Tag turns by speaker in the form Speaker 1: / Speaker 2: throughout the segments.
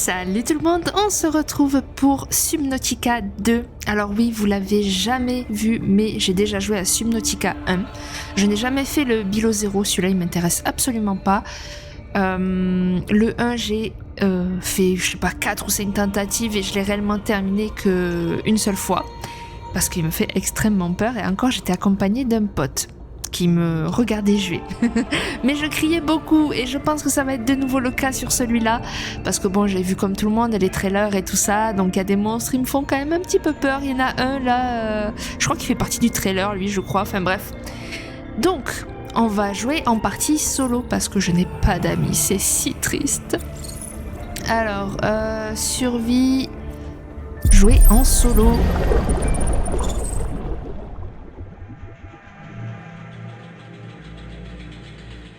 Speaker 1: Salut tout le monde, on se retrouve pour Subnautica 2. Alors oui, vous l'avez jamais vu, mais j'ai déjà joué à Subnautica 1. Je n'ai jamais fait le Below Zero, celui-là il m'intéresse absolument pas. Le 1, j'ai fait, je sais pas, 4 ou 5 tentatives et je l'ai réellement terminé qu'une seule fois. Parce qu'il me fait extrêmement peur et encore j'étais accompagnée d'un pote qui me regardait jouer. Mais je criais beaucoup et je pense que ça va être de nouveau le cas sur celui-là parce que bon, j'ai vu comme tout le monde les trailers et tout ça, donc il y a des monstres, ils me font quand même un petit peu peur. Il y en a un là, je crois qu'il fait partie du trailer lui, je crois, enfin bref. Donc, on va jouer en partie solo parce que je n'ai pas d'amis, c'est si triste. Alors, survie, jouer en solo.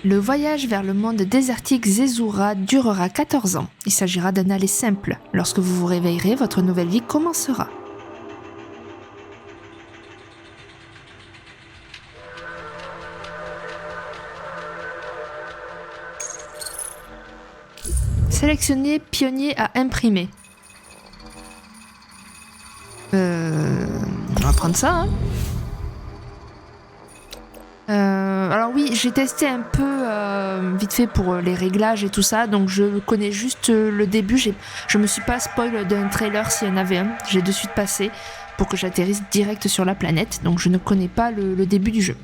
Speaker 1: Le voyage vers le monde désertique Zezura durera 14 ans. Il s'agira d'un aller simple. Lorsque vous vous réveillerez, votre nouvelle vie commencera. Sélectionnez pionnier à imprimer. On va prendre ça, hein. Alors oui, j'ai testé un peu vite fait pour les réglages et tout ça, donc je connais juste le début. Je me suis pas spoil d'un trailer s'il y en avait un. J'ai de suite passé pour que j'atterrisse direct sur la planète, donc je ne connais pas le début du jeu.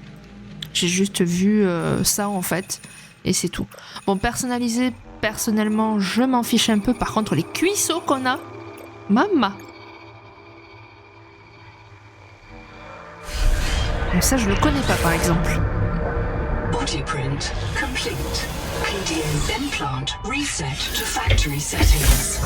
Speaker 1: J'ai juste vu ça en fait, et c'est tout. Bon, personnalisé, personnellement, je m'en fiche un peu. Par contre, les cuisseaux qu'on a, maman. Donc ça, je le connais pas, par exemple.
Speaker 2: Body print complete. PDA implant reset to factory settings.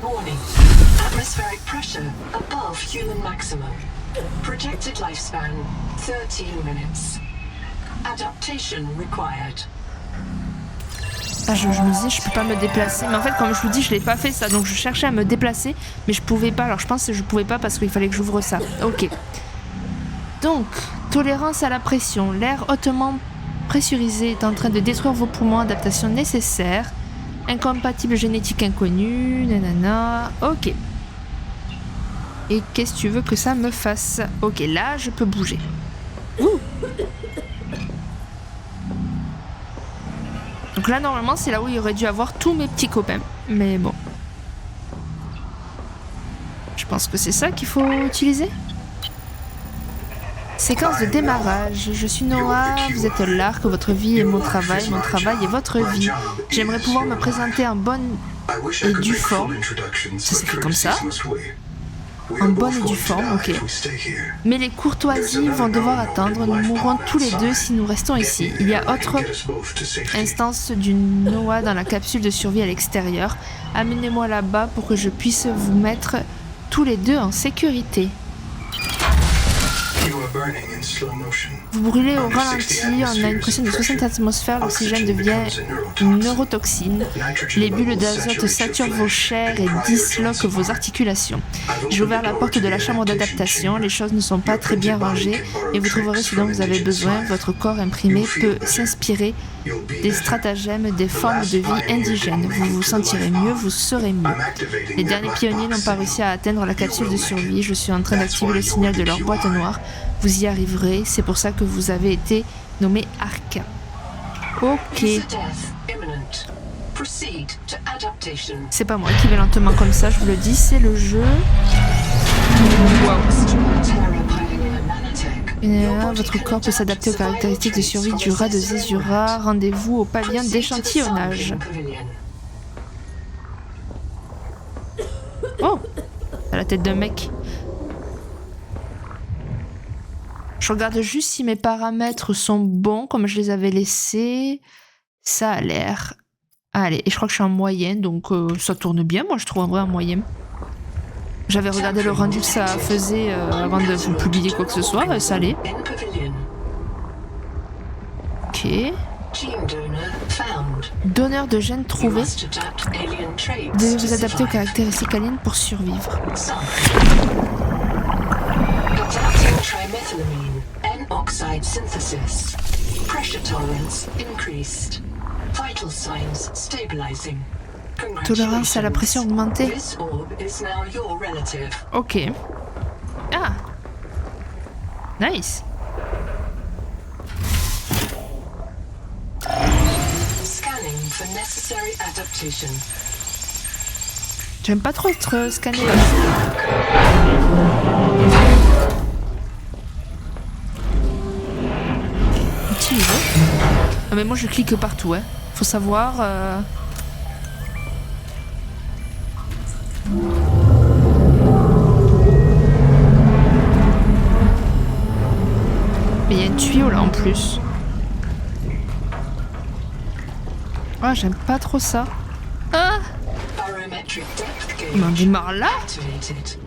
Speaker 2: Warning. Atmospheric pressure above human maximum. Projected lifespan 13 minutes. Adaptation required.
Speaker 1: Ah, je me disais, je peux pas me déplacer. Mais en fait, comme je vous dis, je l'ai pas fait ça. Donc je cherchais à me déplacer, mais je pouvais pas. Alors je pense que je pouvais pas parce qu'il fallait que j'ouvre ça. Ok. Donc, tolérance à la pression. L'air hautement pressurisé est en train de détruire vos poumons. Adaptation nécessaire. Incompatible génétique inconnue. Nanana. Ok. Et qu'est-ce que tu veux que ça me fasse? Ok, là, je peux bouger. Ouh. Donc là, normalement, c'est là où il aurait dû avoir tous mes petits copains. Mais bon. Je pense que c'est ça qu'il faut utiliser. Séquence de démarrage. Je suis Noah, vous êtes l'arc, votre vie est mon travail est votre vie. J'aimerais pouvoir me présenter en bonne et due forme. Ça s'écrit comme ça. En bonne et due forme, ok. Mais les courtoisies vont devoir attendre. Nous mourrons tous les deux si nous restons ici. Il y a autre instance du Noah dans la capsule de survie à l'extérieur. Amenez-moi là-bas pour que je puisse vous mettre tous les deux en sécurité. Vous brûlez au ralenti, on a une pression de 60 atmosphères, l'oxygène devient une neurotoxine. Les bulles d'azote saturent vos chairs et disloquent vos articulations. J'ai ouvert la porte de la chambre d'adaptation, les choses ne sont pas très bien rangées et vous trouverez ce dont vous avez besoin. Votre corps imprimé peut s'inspirer des stratagèmes des formes de vie indigènes. Vous vous sentirez mieux, vous serez mieux. Les derniers pionniers n'ont pas réussi à atteindre la capsule de survie. Je suis en train d'activer le signal de leur boîte noire. Vous y arriverez, c'est pour ça que vous avez été nommé Arc. Ok. C'est pas moi qui vais lentement comme ça, je vous le dis, c'est le jeu. Votre corps peut s'adapter aux caractéristiques de survie du rat de Zezura. Rendez-vous au pavillon d'échantillonnage. Oh, à la tête d'un mec. Je regarde juste si mes paramètres sont bons, comme je les avais laissés. Ça a l'air. Allez, et je crois que je suis en moyenne, donc ça tourne bien, moi je trouve en vrai en moyenne. J'avais regardé le rendu que ça faisait avant de vous publier quoi que ce soit, ça allait. Ok.
Speaker 2: Gene donor found.
Speaker 1: Donneur de gènes
Speaker 2: You
Speaker 1: trouvé.
Speaker 2: must adapt alien traits
Speaker 1: Vous devez
Speaker 2: to
Speaker 1: vous adapter aux
Speaker 2: survive.
Speaker 1: caractéristiques aliens pour survivre.
Speaker 2: Some. Adapting trimethylamine, N-oxide synthesis. Pressure tolerance increased. Vital signs stabilizing.
Speaker 1: Tolérance à la pression augmentée.
Speaker 2: This orb is now your relative.
Speaker 1: Ok. Ah. Nice.
Speaker 2: Scanning for necessary adaptation.
Speaker 1: J'aime pas trop être scanné. Utiliser. Ah mais moi je clique partout, hein. Faut savoir. Mais il y a un tuyau là en plus. Ah j'aime pas trop ça. Ah.
Speaker 2: Barometric depth gauge
Speaker 1: On en démarre là.
Speaker 2: activated.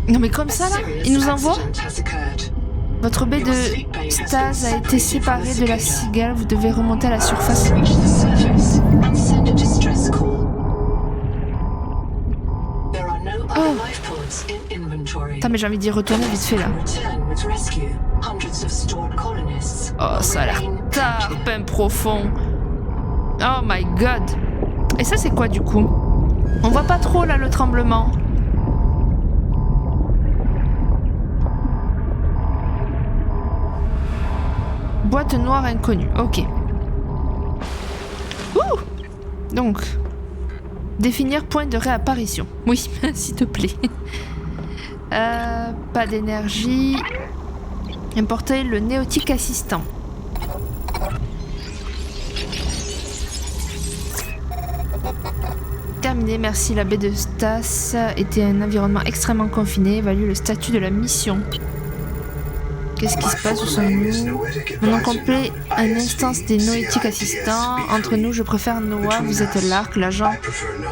Speaker 1: Non mais comme ça là, il nous envoie.
Speaker 2: Accident has occurred.
Speaker 1: Votre baie de stase a été séparée de la cigale, vous devez remonter à la surface.
Speaker 2: Reach the surface and send a distress call. There are no other life pods in inventory.
Speaker 1: Attends mais j'ai envie d'y retourner vite fait là.
Speaker 2: Return with rescue. Hundreds of stored colonists.
Speaker 1: Oh ça a l'air tarpin profond. Oh my god. Et ça c'est quoi du coup? On voit pas trop là le tremblement. Boîte noire inconnue, ok. Ouh. Donc, définir point de réapparition. Oui, s'il te plaît. Pas d'énergie. Importer le néotique assistant. Terminé, merci. La baie de Stas était un environnement extrêmement confiné. Évalue le statut de la mission. Qu'est-ce qui se passe? Où sommes-nous? Maintenant complet un instance des noétiques assistants. Entre nous, je préfère Noah. Vous êtes l'Arc, l'agent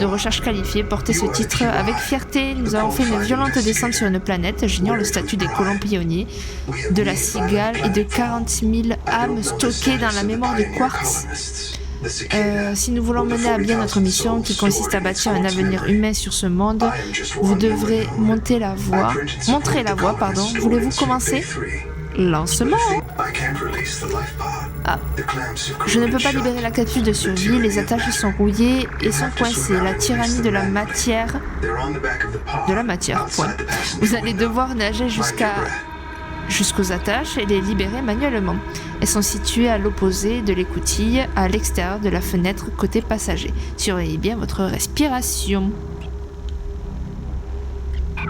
Speaker 1: de recherche qualifié. Portez ce titre avec fierté. Nous avons fait une violente descente sur une planète. J'ignore le statut des colons pionniers, de la cigale et de 40 000 âmes stockées dans la mémoire de quartz. Si nous voulons mener à bien notre mission, qui consiste à bâtir un avenir humain sur ce monde, vous devrez montrer la voie. Voulez-vous commencer? Lancement. Ah. Je ne peux pas libérer la capsule de survie, les attaches sont rouillées et sont coincées. La tyrannie de la matière. Point. Vous allez devoir nager jusqu'aux attaches et les libérer manuellement. Elles sont situées à l'opposé de l'écoutille, à l'extérieur de la fenêtre côté passager. Surveillez bien votre respiration.
Speaker 3: I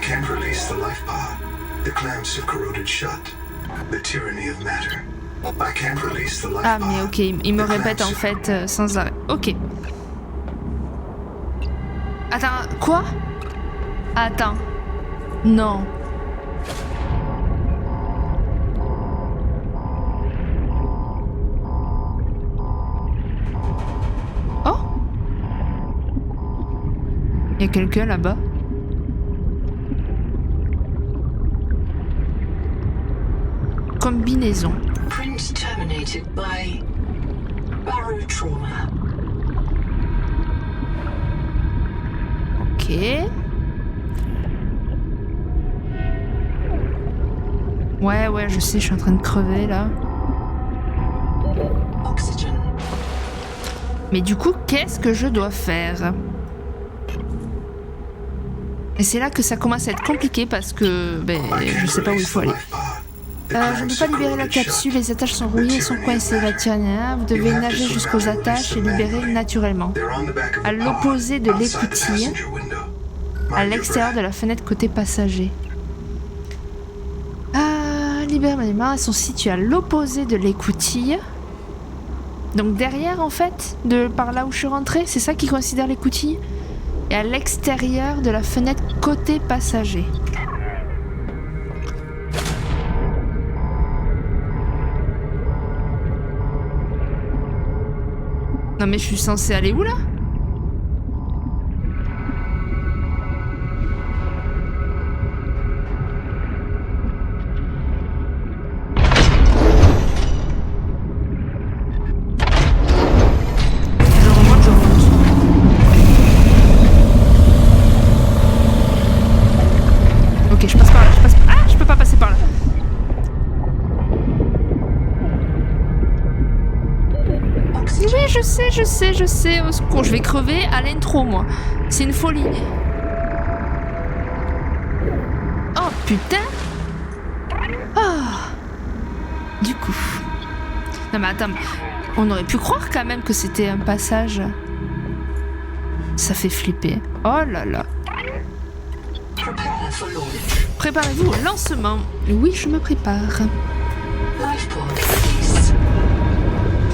Speaker 3: can't release the life pod. The clamps have corroded shut. The tyranny of matter. I can't release the life
Speaker 1: Ah
Speaker 3: pod.
Speaker 1: mais ok, il me répète en fait sans arrêt. Ok. Attends, quoi? Attends. Non. Oh? Il y a quelqu'un là-bas. Combinaison.
Speaker 2: Print terminated by barotrauma.
Speaker 1: Ok. Ouais, je sais, je suis en train de crever là.
Speaker 2: Oxygen.
Speaker 1: Mais du coup, qu'est-ce que je dois faire? Et c'est là que ça commence à être compliqué parce que je sais pas où il faut aller. Je ne peux pas libérer la capsule, les attaches sont rouillées et sont coincées. La tyrannie, vous devez nager jusqu'aux attaches et libérer naturellement. À l'opposé de l'écoutille, à l'extérieur de la fenêtre côté passager. Libérer manuellement, elles sont situées à l'opposé de l'écoutille. Donc derrière en fait, par là où je suis rentrée, c'est ça qui considère l'écoutille. Et à l'extérieur de la fenêtre côté passager. Non mais je suis censée aller où là? je sais. Au secours, je vais crever à l'intro, moi. C'est une folie. Oh, putain. Ah. Du coup. Non, mais attends, on aurait pu croire quand même que c'était un passage. Ça fait flipper. Oh là là.
Speaker 2: Prepare for launch.
Speaker 1: Préparez-vous au lancement. Oui, je me prépare.
Speaker 2: Life pod release.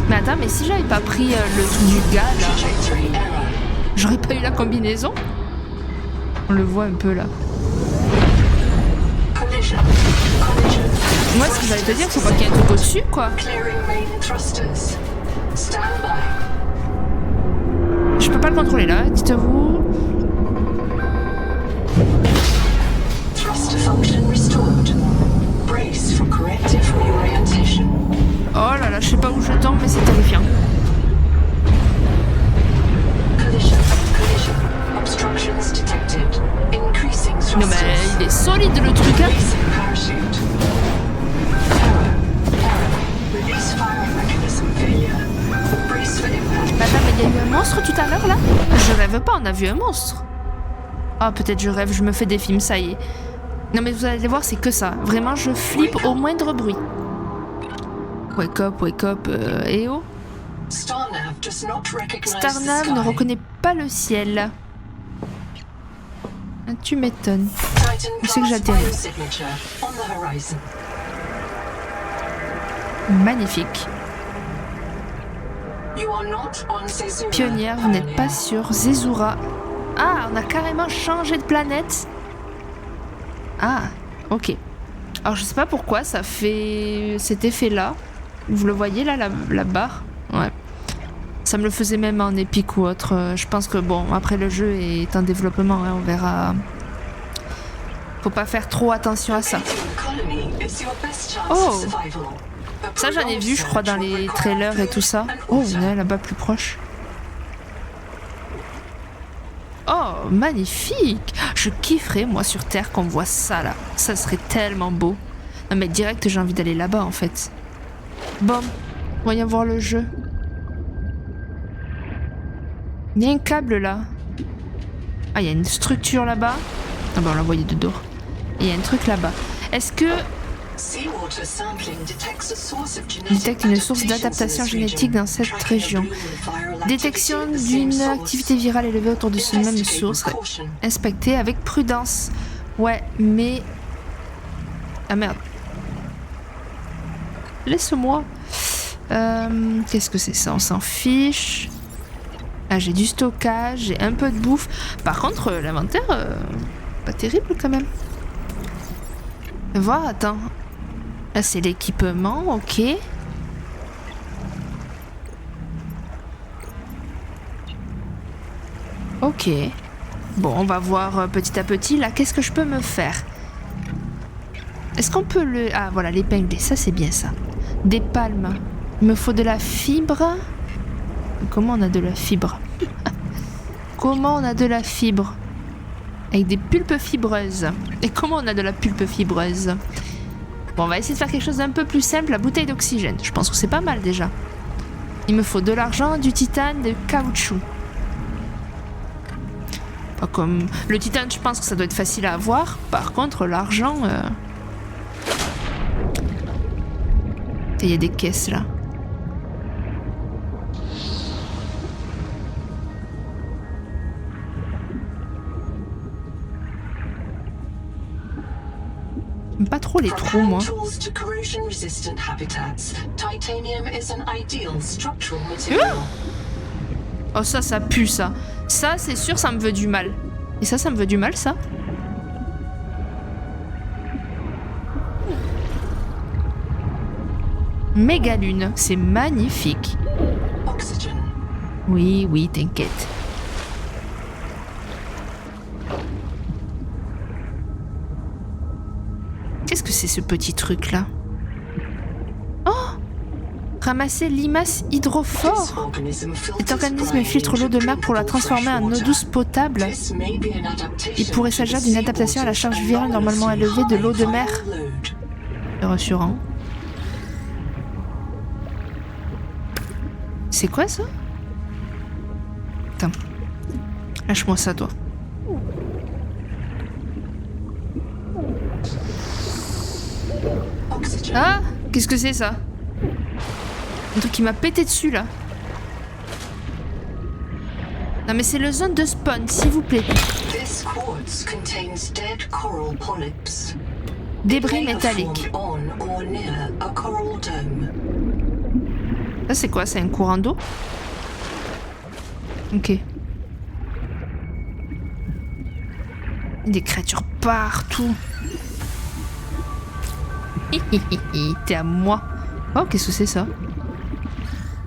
Speaker 1: Mais attends, mais si j'avais pas pris le truc du gars, là,
Speaker 2: Trajectory error.
Speaker 1: j'aurais pas eu la combinaison. On le voit un peu, là.
Speaker 2: Collision.
Speaker 1: Moi, ce que j'allais te dire, faut pas qu'il y ait un truc au-dessus, quoi.
Speaker 2: Clearing main thrusters. Stand by.
Speaker 1: Je peux pas le contrôler, là, dites-vous.
Speaker 2: Thruster function restored. Brace for corrective reorientation.
Speaker 1: Oh là là, je sais pas où je tombe, mais c'est terrifiant.
Speaker 2: Collision. Obstructions detected. Increasing thrusters.
Speaker 1: Non, mais il est solide, le truc, hein.
Speaker 2: Releasing parachute. Error. Release firing mechanism failure. Brace for impact.
Speaker 1: Attends, mais il y a eu un monstre tout à l'heure, là? Je rêve pas, on a vu un monstre. Ah, peut-être je rêve, je me fais des films, ça y est. Non, mais vous allez voir, c'est que ça. Vraiment, je flippe au moindre bruit. Wake up, eh oh.
Speaker 2: Starnav does not recognize
Speaker 1: Starnav
Speaker 2: the
Speaker 1: ne
Speaker 2: sky.
Speaker 1: reconnaît pas le ciel. Ah, tu m'étonnes.
Speaker 2: Titan
Speaker 1: Où c'est que
Speaker 2: class
Speaker 1: j'atterris?
Speaker 2: biosignature on the horizon.
Speaker 1: Magnifique.
Speaker 2: You are not on Zezura,
Speaker 1: Pionnière, vous n'êtes pas
Speaker 2: Pioneer.
Speaker 1: sur Zezura. Ah, on a carrément changé de planète. Ah, ok. Alors, je sais pas pourquoi ça fait cet effet-là. Vous le voyez là, la barre? Ouais. Ça me le faisait même en épique ou autre. Je pense que bon, après le jeu est en développement, hein, on verra. Faut pas faire trop attention à ça.
Speaker 2: Colony is your best chance
Speaker 1: Oh.
Speaker 2: of survival. A
Speaker 1: Ça, j'en ai vu, je crois, dans
Speaker 2: prolonged
Speaker 1: les
Speaker 2: search
Speaker 1: trailers et tout ça.
Speaker 2: and
Speaker 1: Oh,
Speaker 2: water.
Speaker 1: il y en a là-bas plus proche. Oh, magnifique! Je kifferais, moi, sur Terre, qu'on voit ça, là. Ça serait tellement beau. Non, mais direct, j'ai envie d'aller là-bas, en fait. Bon, voyons voir le jeu. Il y a un câble, là. Ah, il y a une structure là-bas. Ah bah, on la voyait de dos. Et il y a un truc là-bas. Est-ce que...
Speaker 2: Seawater sampling detects a source of genetic
Speaker 1: Détecte une source d'adaptation génétique dans cette région. Détection d'une activité virale élevée autour de ce même source. Inspecter avec prudence. Ouais, mais... Ah merde. Laisse-moi. Qu'est-ce que c'est ça? On s'en fiche. Ah, j'ai du stockage, j'ai un peu de bouffe. Par contre, l'inventaire, pas terrible quand même. Voir, attends. Là, c'est l'équipement, ok. Ok. Bon, on va voir petit à petit. Là, qu'est-ce que je peux me faire? Est-ce qu'on peut le... Ah, voilà, l'épingler. Ça, c'est bien, ça. Des palmes. Il me faut de la fibre. Comment on a de la fibre? Comment on a de la fibre? Avec des pulpes fibreuses. Et comment on a de la pulpe fibreuse? Bon, on va essayer de faire quelque chose d'un peu plus simple. La bouteille d'oxygène. Je pense que c'est pas mal, déjà. Il me faut de l'argent, du titane, du caoutchouc. Pas comme... Le titane, je pense que ça doit être facile à avoir. Par contre, l'argent... Il y a des caisses, là. J'aime pas trop les trous, moi.
Speaker 2: Tools to corrosion resistant habitats. Titanium is an ideal structural material.
Speaker 1: Oh, ça pue, ça. Ça, c'est sûr, ça me veut du mal. Et ça me veut du mal, ça. Méga lune, c'est magnifique.
Speaker 2: Oxygen.
Speaker 1: Oui, oui, t'inquiète. Qu'est-ce que c'est ce petit truc-là? Oh! Ramasser limaces hydrophore. Cet organisme filtre l'eau de mer pour la transformer en eau douce potable. Il pourrait s'agir d'une adaptation à la charge virale normalement élevée de l'eau de mer. C'est rassurant. C'est quoi ça? Lâche-moi ça, toi.
Speaker 2: Oxygen.
Speaker 1: Ah, qu'est-ce que c'est ça? Un truc qui m'a pété dessus là. Non mais c'est le zone de spawn, s'il vous plaît.
Speaker 2: This quartz contains dead coral polyps.
Speaker 1: Débris
Speaker 2: They have
Speaker 1: métalliques.
Speaker 2: formed on or near a coral dome.
Speaker 1: Ça c'est quoi? C'est un courant d'eau? Ok. Des créatures partout. T'es à moi. Oh, qu'est-ce que c'est ça?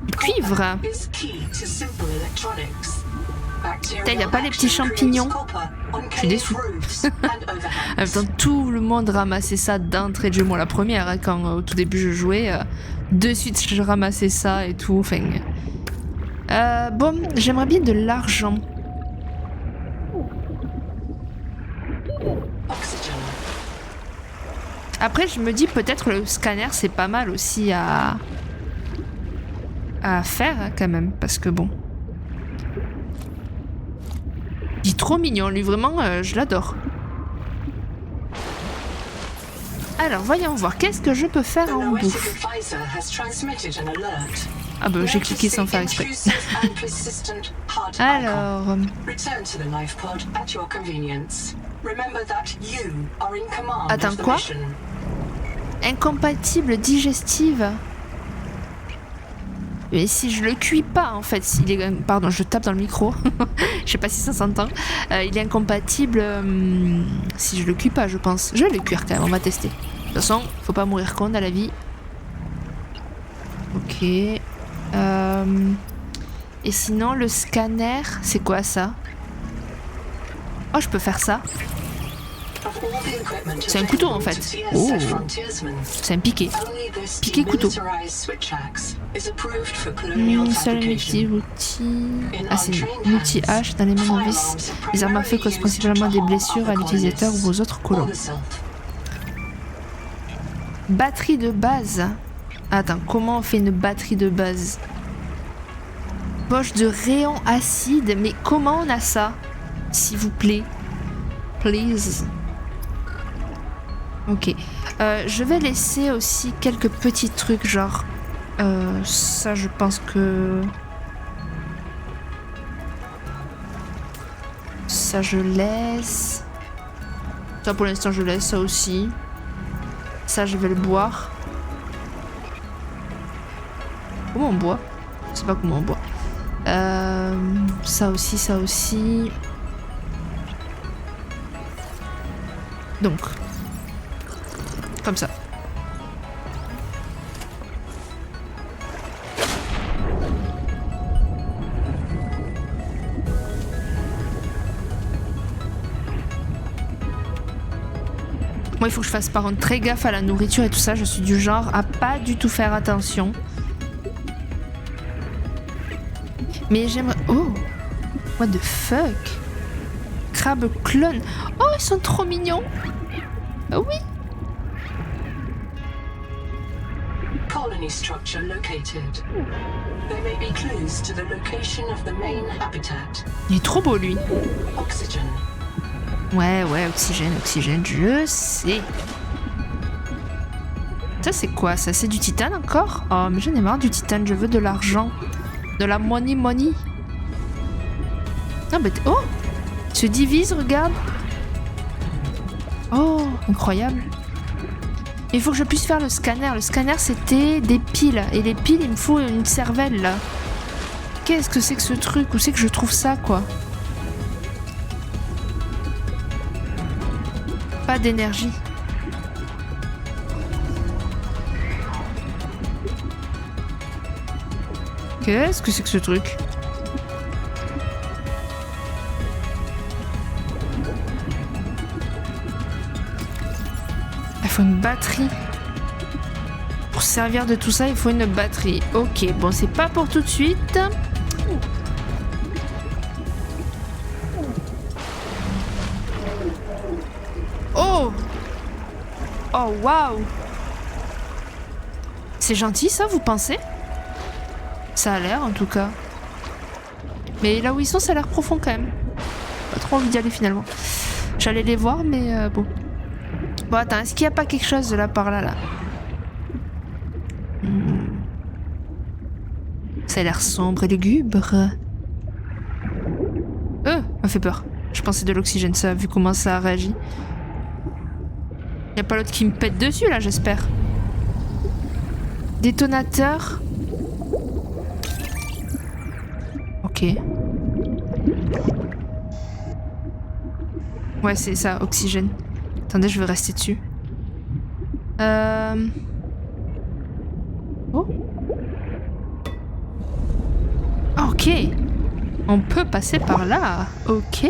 Speaker 1: Du cuivre.
Speaker 2: Is key to simple electronics.
Speaker 1: Putain, y a pas les petits champignons. Je suis déçue. En même temps, tout le monde ramassait ça d'entrée de jeu. Moi, la première, hein, quand au tout début je jouais, de suite je ramassais ça et tout. Enfin, bon, j'aimerais bien de l'argent. Après, je me dis peut-être le scanner c'est pas mal aussi à faire hein, quand même, parce que bon. Il est trop mignon, lui vraiment, je l'adore. Alors, voyons voir, qu'est-ce que je peux faire en bouffe? Ah bah j'ai cliqué sans faire exprès. Alors... Attends, quoi? Incompatible digestive? Mais si je le cuis pas en fait, s'il est... Pardon, je tape dans le micro. Je sais pas si ça s'entend. Il est incompatible si je le cuis pas, je pense. Je vais le cuire quand même, on va tester. De toute façon, faut pas mourir con dans la vie. Ok. Et sinon, le scanner, c'est quoi ça? Oh, je peux faire ça. C'est un couteau en fait. Oh, c'est un piqué. Piqué couteau. Seul un outil. Ah, c'est un outil H dans les mains novices. Les armes à feu causent principalement des blessures à l'utilisateur ou aux autres colons. Batterie de base. Attends, comment on fait une batterie de base? Poche de rayon acide. Mais comment on a ça? S'il vous plaît. Please. Ok. Je vais laisser aussi quelques petits trucs, genre... ça, je pense que... Ça, je laisse. Ça, pour l'instant, je laisse. Ça aussi. Ça, je vais le boire. Comment on boit? Je sais pas comment on boit. Ça aussi, ça aussi. Donc... Comme ça. Moi, il faut que je fasse par contre très gaffe à la nourriture et tout ça. Je suis du genre à pas du tout faire attention. Mais j'aimerais... Oh! What the fuck? Crabe clone. Oh, ils sont trop mignons! Ah oui!
Speaker 2: Colony structure located. There may be clues to the location of the main habitat.
Speaker 1: Il est trop beau lui.
Speaker 2: Oxygen.
Speaker 1: Ouais, oxygène, je sais. Ça c'est quoi? Ça c'est du titane encore? Oh mais j'en ai marre du titane, je veux de l'argent. De la money. Ah bah oh! Il se divise, regarde. Oh, incroyable. Il faut que je puisse faire le scanner. Le scanner, c'était des piles. Et les piles, il me faut une cervelle, là. Qu'est-ce que c'est que ce truc? Où c'est que je trouve ça, quoi? Pas d'énergie. Qu'est-ce que c'est que ce truc? Il faut une batterie. Pour servir de tout ça, il faut une batterie. Ok, bon, c'est pas pour tout de suite. Oh! Oh, waouh! C'est gentil, ça, vous pensez? Ça a l'air, en tout cas. Mais là où ils sont, ça a l'air profond, quand même. pas trop envie d'y aller finalement. J'allais les voir, mais bon. Bon, attends, est-ce qu'il n'y a pas quelque chose de là par là, là? Ça a l'air sombre et lugubre. M'a fait peur. Je pensais de l'oxygène, ça, vu comment ça a réagi. Y a pas l'autre qui me pète dessus, là, j'espère. Détonateur. Ok. Ouais, c'est ça, oxygène. Attendez, je vais rester dessus. Oh. Ok. On peut passer par là. Ok.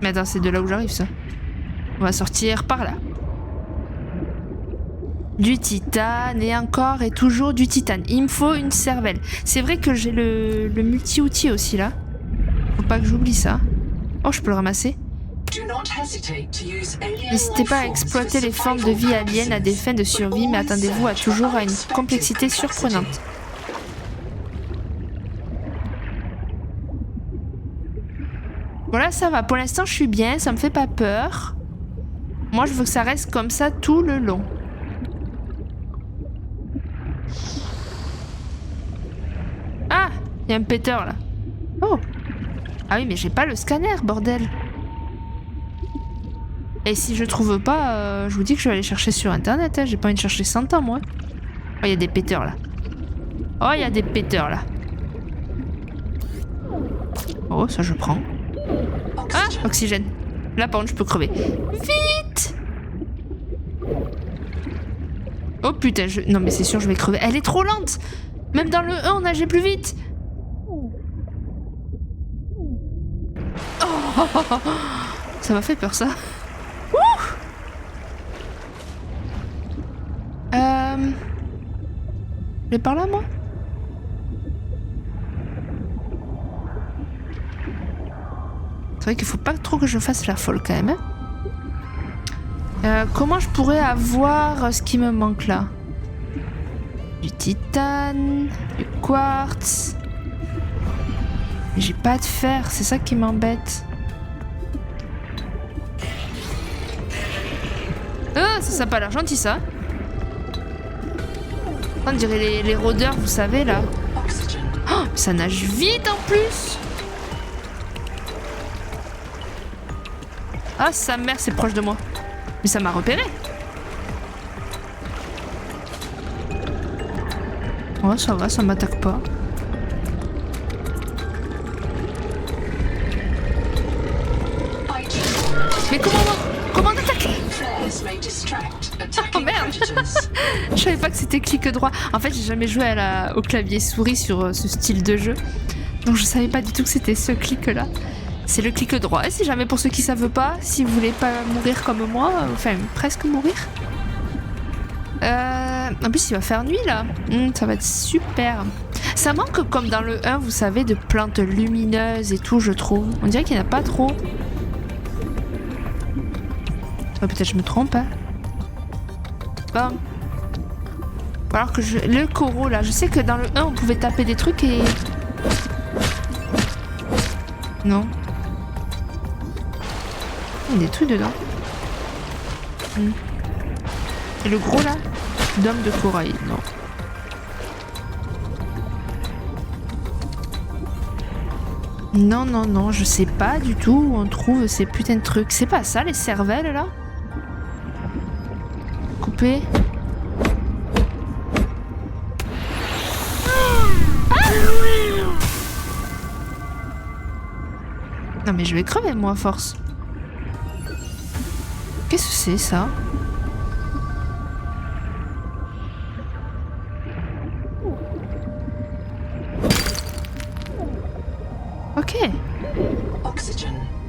Speaker 1: Mais attends, c'est de là où j'arrive, ça. On va sortir par là. Du titane et encore et toujours du titane. Il me faut une cervelle. C'est vrai que j'ai le multi-outil aussi, là. Faut pas que j'oublie ça. Oh, je peux le ramasser. N'hésitez pas à exploiter les formes de vie aliens à des fins de survie, mais attendez-vous à toujours à une complexité surprenante. Voilà, ça va. Pour l'instant, je suis bien. Ça me fait pas peur. Moi, je veux que ça reste comme ça tout le long. Ah, il y a un péteur, là. Oh. Ah oui, mais j'ai pas le scanner, bordel. Et si je trouve pas, je vous dis que je vais aller chercher sur internet. Hein. J'ai pas envie de chercher 100 ans, moi. Oh, il y a des péteurs, là. Oh, il y a des péteurs, là. Oh, ça, je prends. Ah, oxygène. Là, par contre, je peux crever. Vite! Oh putain, non mais c'est sûr, je vais crever. Elle est trop lente! Même dans le 1, on nageait plus vite! Oh, ça m'a fait peur, ça. Ouh! Je vais par là, moi? C'est vrai qu'il faut pas trop que je fasse la folle quand même. Comment je pourrais avoir ce qui me manque là? Du titane, du quartz. Mais j'ai pas de fer, c'est ça qui m'embête. Ah, ça a pas l'air gentil ça. On dirait les rôdeurs, vous savez là. Oh, ça nage vite en plus. Ah, sa mère, c'est proche de moi. Mais ça m'a repéré. Oh, ça va, ça m'attaque pas. Mais comment on attaque? Oh merde. Je savais pas que c'était clic droit. En fait, j'ai jamais joué au clavier souris sur ce style de jeu. Donc je savais pas du tout que c'était ce clic-là. C'est le clic droit. Et si jamais, pour ceux qui savent pas, si vous voulez pas mourir comme moi, enfin presque mourir. En plus, il va faire nuit là. Ça va être super. Ça manque comme dans le 1, vous savez, de plantes lumineuses et tout, je trouve. On dirait qu'il n'y en a pas trop. Peut-être je me trompe. Hein. Bon. Alors que le coraux là, je sais que dans le 1, on pouvait taper des trucs et... Non. Il y a des trucs dedans. Et le gros là, d'homme de corail, non. Non, non, non, je sais pas du tout où on trouve ces putains de trucs. C'est pas ça les cervelles là? Couper. Non mais je vais crever moi à force. Qu'est-ce que c'est ça? Ok.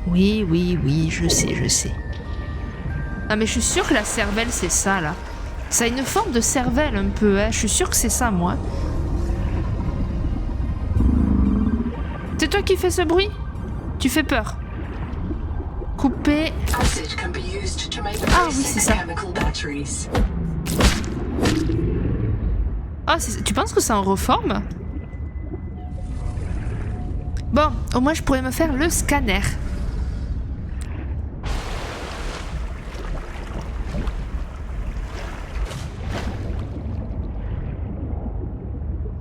Speaker 1: Oui, oui, oui, je sais, je sais. Ah mais je suis sûre que la cervelle c'est ça là. Ça a une forme de cervelle un peu, hein. Je suis sûre que c'est ça moi. C'est toi qui fais ce bruit? Tu fais peur. Couper. Ah oui, c'est ça. Ah, tu penses que ça en reforme? Bon, au moins je pourrais me faire le scanner.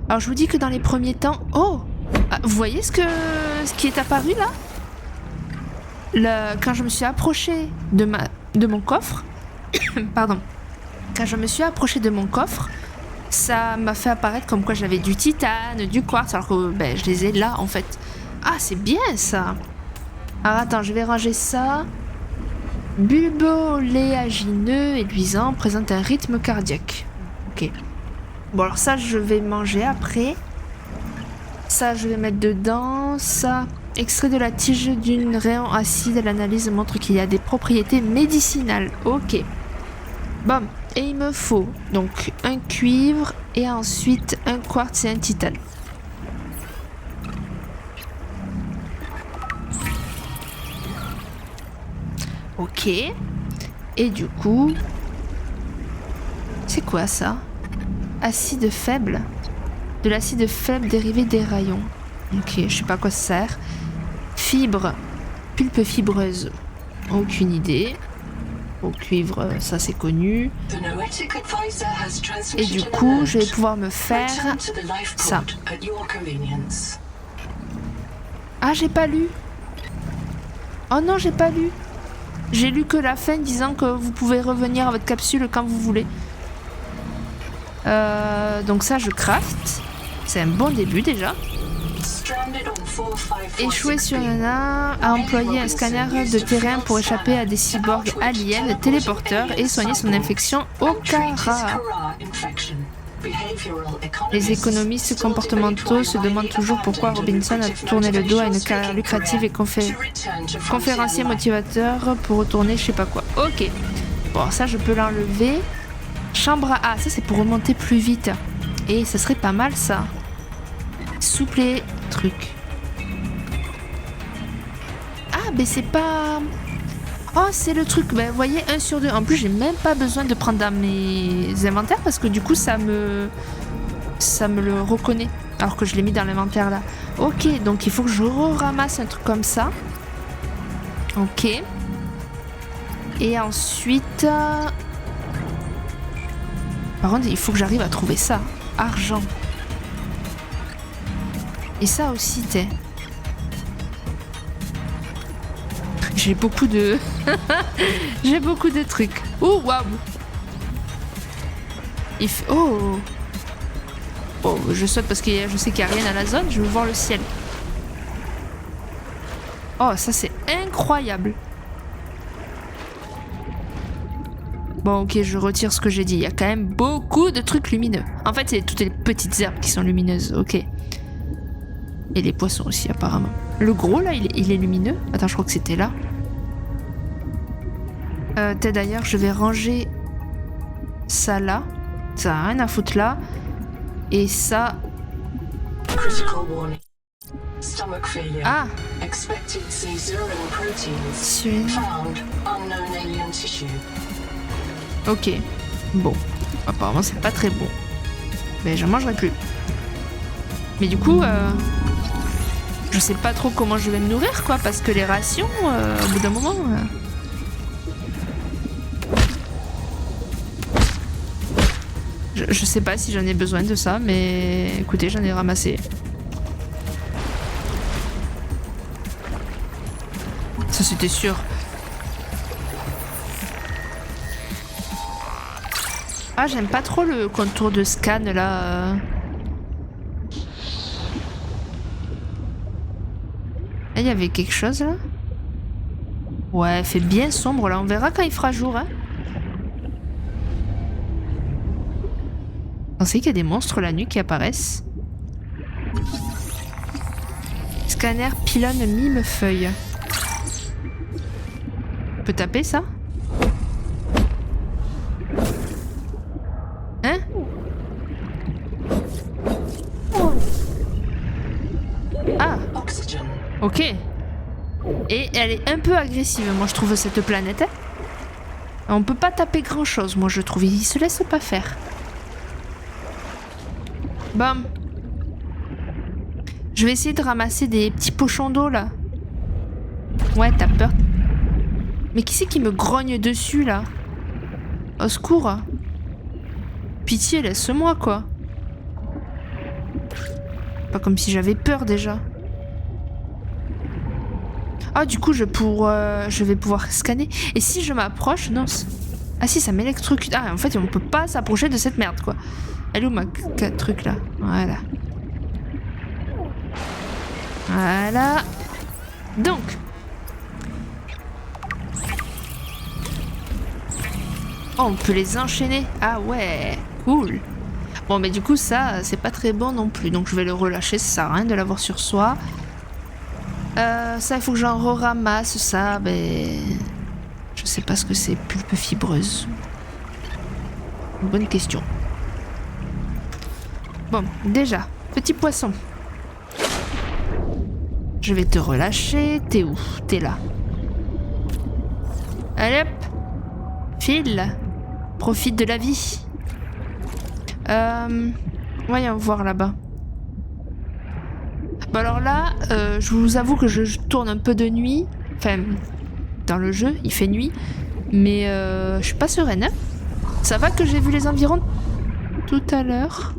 Speaker 1: Alors je vous dis que dans les premiers temps... Oh, ah, vous voyez ce qui est apparu là? Quand je me suis approchée de mon coffre... Pardon. Quand je me suis approchée de mon coffre, ça m'a fait apparaître comme quoi j'avais du titane, du quartz, alors que ben, je les ai là en fait. Ah, c'est bien ça. Alors attends, je vais ranger ça. Bulbo-oléagineux et luisant présente un rythme cardiaque. Ok. Bon, alors ça, je vais manger après. Ça, je vais mettre dedans. Ça, extrait de la tige d'une rayon acide. L'analyse montre qu'il y a des propriétés médicinales. Ok. Bon, et il me faut donc un cuivre et ensuite un quartz et un titane. Ok. Et du coup... C'est quoi ça? Acide faible. De l'acide faible dérivé des rayons. Ok, je sais pas à quoi ça sert. Fibre. Pulpe fibreuse. Aucune idée. Au cuivre, ça c'est connu. Et du coup, je vais pouvoir me faire ça. Ah, j'ai pas lu. Oh non, j'ai pas lu. J'ai lu que la fin disant que vous pouvez revenir à votre capsule quand vous voulez. Donc ça, je craft. C'est un bon début déjà. Échouer sur Nana a employé un scanner de terrain pour échapper à des cyborgs aliens téléporteurs et soigner son infection au Kara. Les économistes comportementaux se demandent toujours pourquoi Robinson a tourné le dos à une carrière lucrative et conférencier motivateur pour retourner je sais pas quoi. Ok. Bon, ça je peux l'enlever. Chambre à... Ah, ça c'est pour remonter plus vite. Et ça serait pas mal ça. Soupler truc. Ah, mais c'est pas... Oh, c'est le truc. Ben, vous voyez, 1 sur 2. En plus, j'ai même pas besoin de prendre dans mes inventaires parce que du coup, ça me le reconnaît. Alors que je l'ai mis dans l'inventaire là. Ok, donc il faut que je ramasse un truc comme ça. Ok. Et ensuite... Par contre, il faut que j'arrive à trouver ça. Argent. Et ça aussi, t'es. J'ai beaucoup de... J'ai beaucoup de trucs. Oh, waouh. Oh. Oh, je saute parce que je sais qu'il n'y a rien à la zone. Je veux voir le ciel. Oh, ça c'est incroyable. Bon, ok, je retire ce que j'ai dit. Il y a quand même beaucoup de trucs lumineux. En fait, c'est toutes les petites herbes qui sont lumineuses. Ok. Et les poissons aussi, apparemment. Le gros, là, il est lumineux. Attends, je crois que c'était là. D'ailleurs, je vais ranger ça là. Ça n'a rien à foutre là. Et ça... Ah! Ok. Bon. Apparemment, c'est pas très bon. Mais j'en mangerai plus. Mais du coup, je sais pas trop comment je vais me nourrir, quoi, parce que les rations, au bout d'un moment... Je sais pas si j'en ai besoin de ça, mais écoutez, j'en ai ramassé. Ça, c'était sûr. Ah, j'aime pas trop le contour de scan, là. Il y avait quelque chose là? Ouais, il fait bien sombre là, on verra quand il fera jour. Hein. Vous pensez qu'il y a des monstres la nuit qui apparaissent? Scanner pylône mime feuille. On peut taper ça? Hein? Ah! Ok. Et elle est un peu agressive, moi je trouve, cette planète. Hein. On peut pas taper grand chose, moi je trouve. Il se laisse pas faire. Bon. Je vais essayer de ramasser des petits pochons d'eau là. Ouais, t'as peur. Mais qui c'est qui me grogne dessus là? Au secours. Pitié, laisse-moi quoi. Pas comme si j'avais peur déjà. Ah, du coup, je vais pouvoir scanner. Et si je m'approche, non. Ah si, ça m'électrocute. Ah, en fait, on peut pas s'approcher de cette merde quoi. Elle est où ma truc là? Voilà. Voilà. Donc. Oh, on peut les enchaîner. Ah ouais, cool. Bon, mais du coup, ça, c'est pas très bon non plus. Donc, je vais le relâcher. Ça sert à rien de l'avoir sur soi. Ça, il faut que j'en ramasse ça. Mais... je sais pas ce que c'est. Pulpe fibreuse. Bonne question. Bon, déjà, petit poisson. Je vais te relâcher. T'es où? T'es là. Allez hop. File. Profite de la vie. Voyons voir là-bas. Bon alors là, je vous avoue que je tourne un peu de nuit. Enfin, dans le jeu, il fait nuit. Mais je suis pas sereine. Hein. Ça va que j'ai vu les environs tout à l'heure.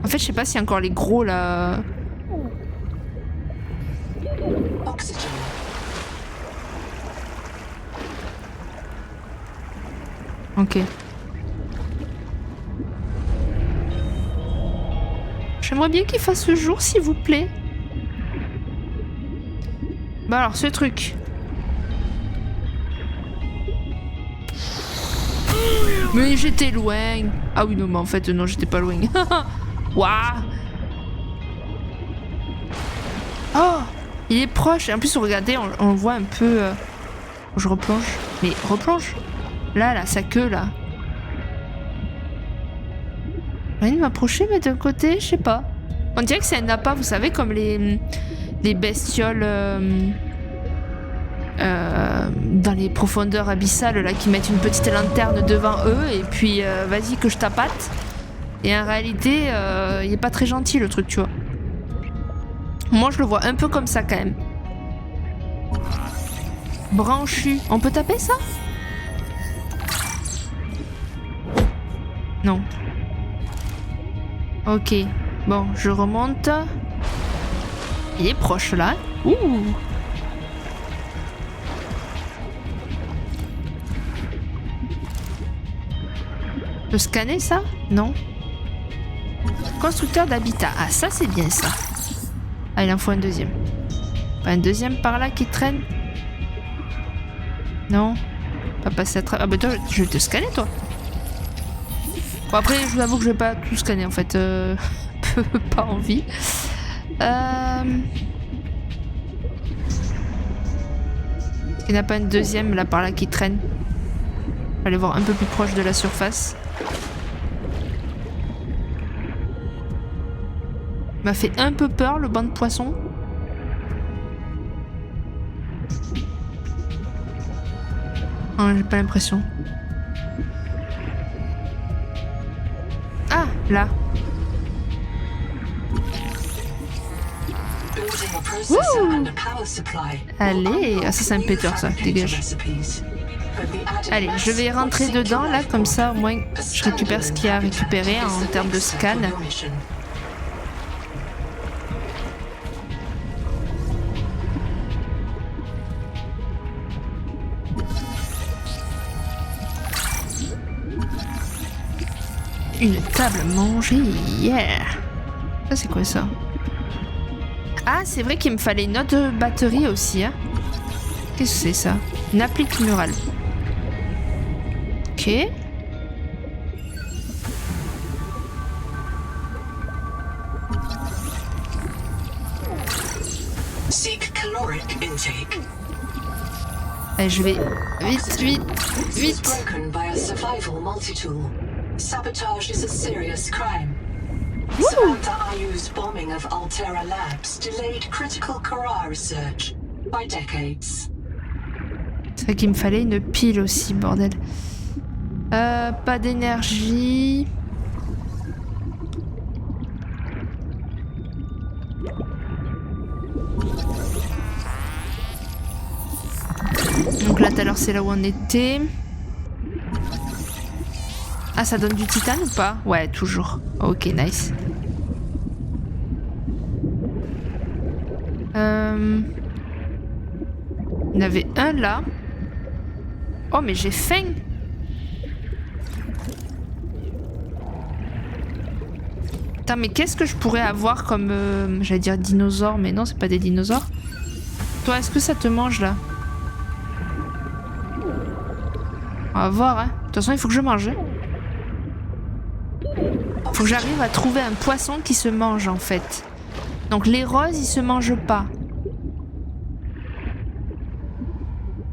Speaker 1: En fait, je sais pas s'il y a encore les gros là.
Speaker 2: Oxygen.
Speaker 1: Ok. J'aimerais bien qu'il fasse ce jour, s'il vous plaît. Bah alors, ce truc. Mais j'étais loin. Ah oui, non, mais en fait, non, j'étais pas loin. Waouh. Oh, il est proche. Et en plus, regardez, on le voit un peu... Je replonge. Mais replonge. Là, sa queue, là. J'ai envie de m'approcher, mais d'un côté, je sais pas. On dirait que c'est un appât, vous savez, comme les bestioles dans les profondeurs abyssales, là, qui mettent une petite lanterne devant eux, et puis, vas-y que je tapate. Et en réalité, il est pas très gentil, le truc, tu vois. Moi, je le vois un peu comme ça, quand même. Branchu. On peut taper ça ? Non. Ok. Bon, je remonte. Il est proche là. Ouh. Le scanner ça? Non. Constructeur d'habitat. Ah ça c'est bien ça. Ah il en faut un deuxième. Pas un deuxième par là qui traîne? Non. Pas passer à travers. Ah bah toi je vais te scanner toi. Bon après je vous avoue que je vais pas tout scanner en fait, pas envie. Il n'y en a pas une deuxième là par là qui traîne. On va aller voir un peu plus proche de la surface. M'a fait un peu peur le banc de poissons. Oh, j'ai pas l'impression. Ah, là. Allez, ah, ça c'est un péteur ça, dégage. Allez, je vais rentrer dedans là, comme ça au moins je récupère ce qu'il y a à récupérer en termes de scan. Une table à manger, yeah. Ça c'est quoi ça? Ah, c'est vrai qu'il me fallait une autre batterie aussi, hein. Qu'est-ce que c'est ça? Une applique murale. Ok.
Speaker 2: Seek caloric intake.
Speaker 1: Allez, je vais vite.
Speaker 2: Broken by a survival multi-tool. Sabotage is a serious crime. Samantha IU's bombing of Altera Labs delayed critical Kara research by decades.
Speaker 1: C'est vrai qu'il me fallait une pile aussi, bordel. Pas d'énergie. Donc là, tout à l'heure, c'est là où on était. Ah, ça donne du titane ou pas? Ouais, toujours. Ok, nice. Il y en avait un là. Oh, mais j'ai faim. Putain, mais qu'est-ce que je pourrais avoir comme... j'allais dire dinosaure, mais non, c'est pas des dinosaures. Toi, est-ce que ça te mange, là? On va voir, hein. De toute façon, il faut que je mange. Hein. Faut que j'arrive à trouver un poisson qui se mange, en fait. Donc, les roses, ils se mangent pas.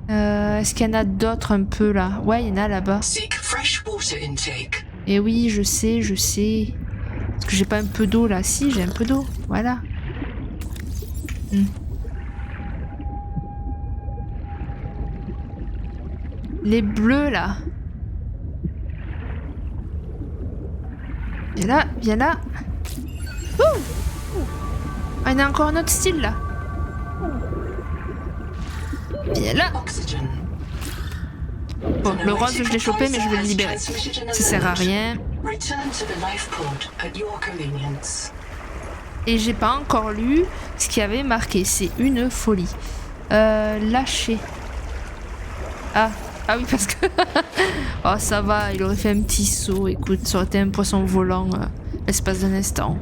Speaker 1: Est-ce qu'il y en a d'autres un peu, là? Ouais, il y en a là-bas. Et oui, je sais. Est-ce que j'ai pas un peu d'eau, là? Si, j'ai un peu d'eau. Voilà. Les bleus, là. Viens là. Ouh! Ah, il y en a encore un autre style, là. Viens là. Bon, le rose, je l'ai chopé, mais je vais le libérer. Ça sert à rien. Et j'ai pas encore lu ce qu'il y avait marqué. C'est une folie. Lâcher. Ah oui, parce que... oh, ça va, il aurait fait un petit saut. Écoute, ça aurait été un poisson volant l'espace d'un instant.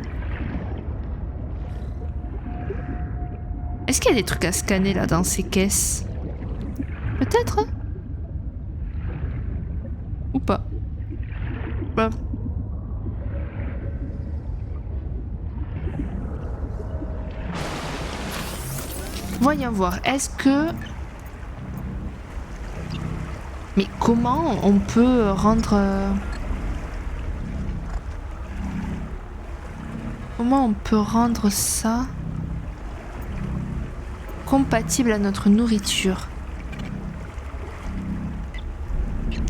Speaker 1: Est-ce qu'il y a des trucs à scanner, là, dans ces caisses? Peut-être, hein? Ou pas. Bah. Voyons voir. Est-ce que... Mais comment on peut rendre... Comment on peut rendre ça compatible à notre nourriture?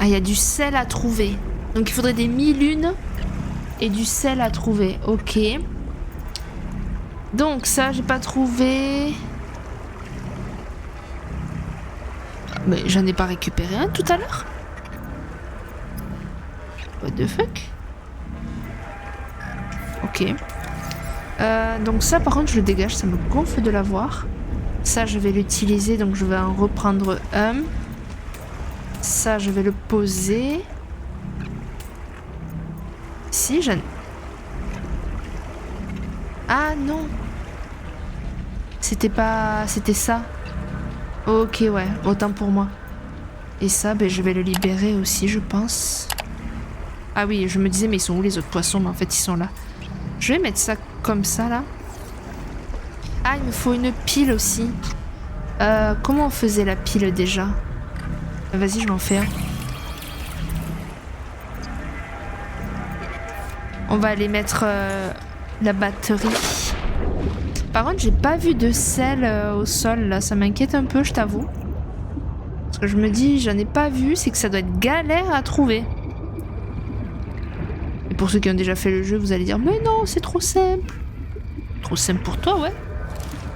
Speaker 1: Ah, il y a du sel à trouver. Donc il faudrait des 1001 et du sel à trouver. Ok. Donc ça, j'ai pas trouvé. Mais j'en ai pas récupéré un tout à l'heure. What the fuck? Ok. Donc ça, par contre, je le dégage. Ça me gonfle de l'avoir. Ça, je vais l'utiliser. Donc je vais en reprendre un. Ça, je vais le poser. Si, j'en... Ah non. C'était pas... C'était ça. Ok, ouais. Autant pour moi. Et ça, ben, je vais le libérer aussi, je pense. Ah oui, je me disais, mais ils sont où les autres poissons? Mais en fait, ils sont là. Je vais mettre ça comme ça, là. Ah, il me faut une pile aussi. Comment on faisait la pile, déjà? Vas-y, je m'en fais un. On va aller mettre la batterie. Par contre, j'ai pas vu de sel au sol, là. Ça m'inquiète un peu, je t'avoue. Parce que je me dis, j'en ai pas vu, c'est que ça doit être galère à trouver. Et pour ceux qui ont déjà fait le jeu, vous allez dire, mais non, c'est trop simple. Trop simple pour toi, ouais.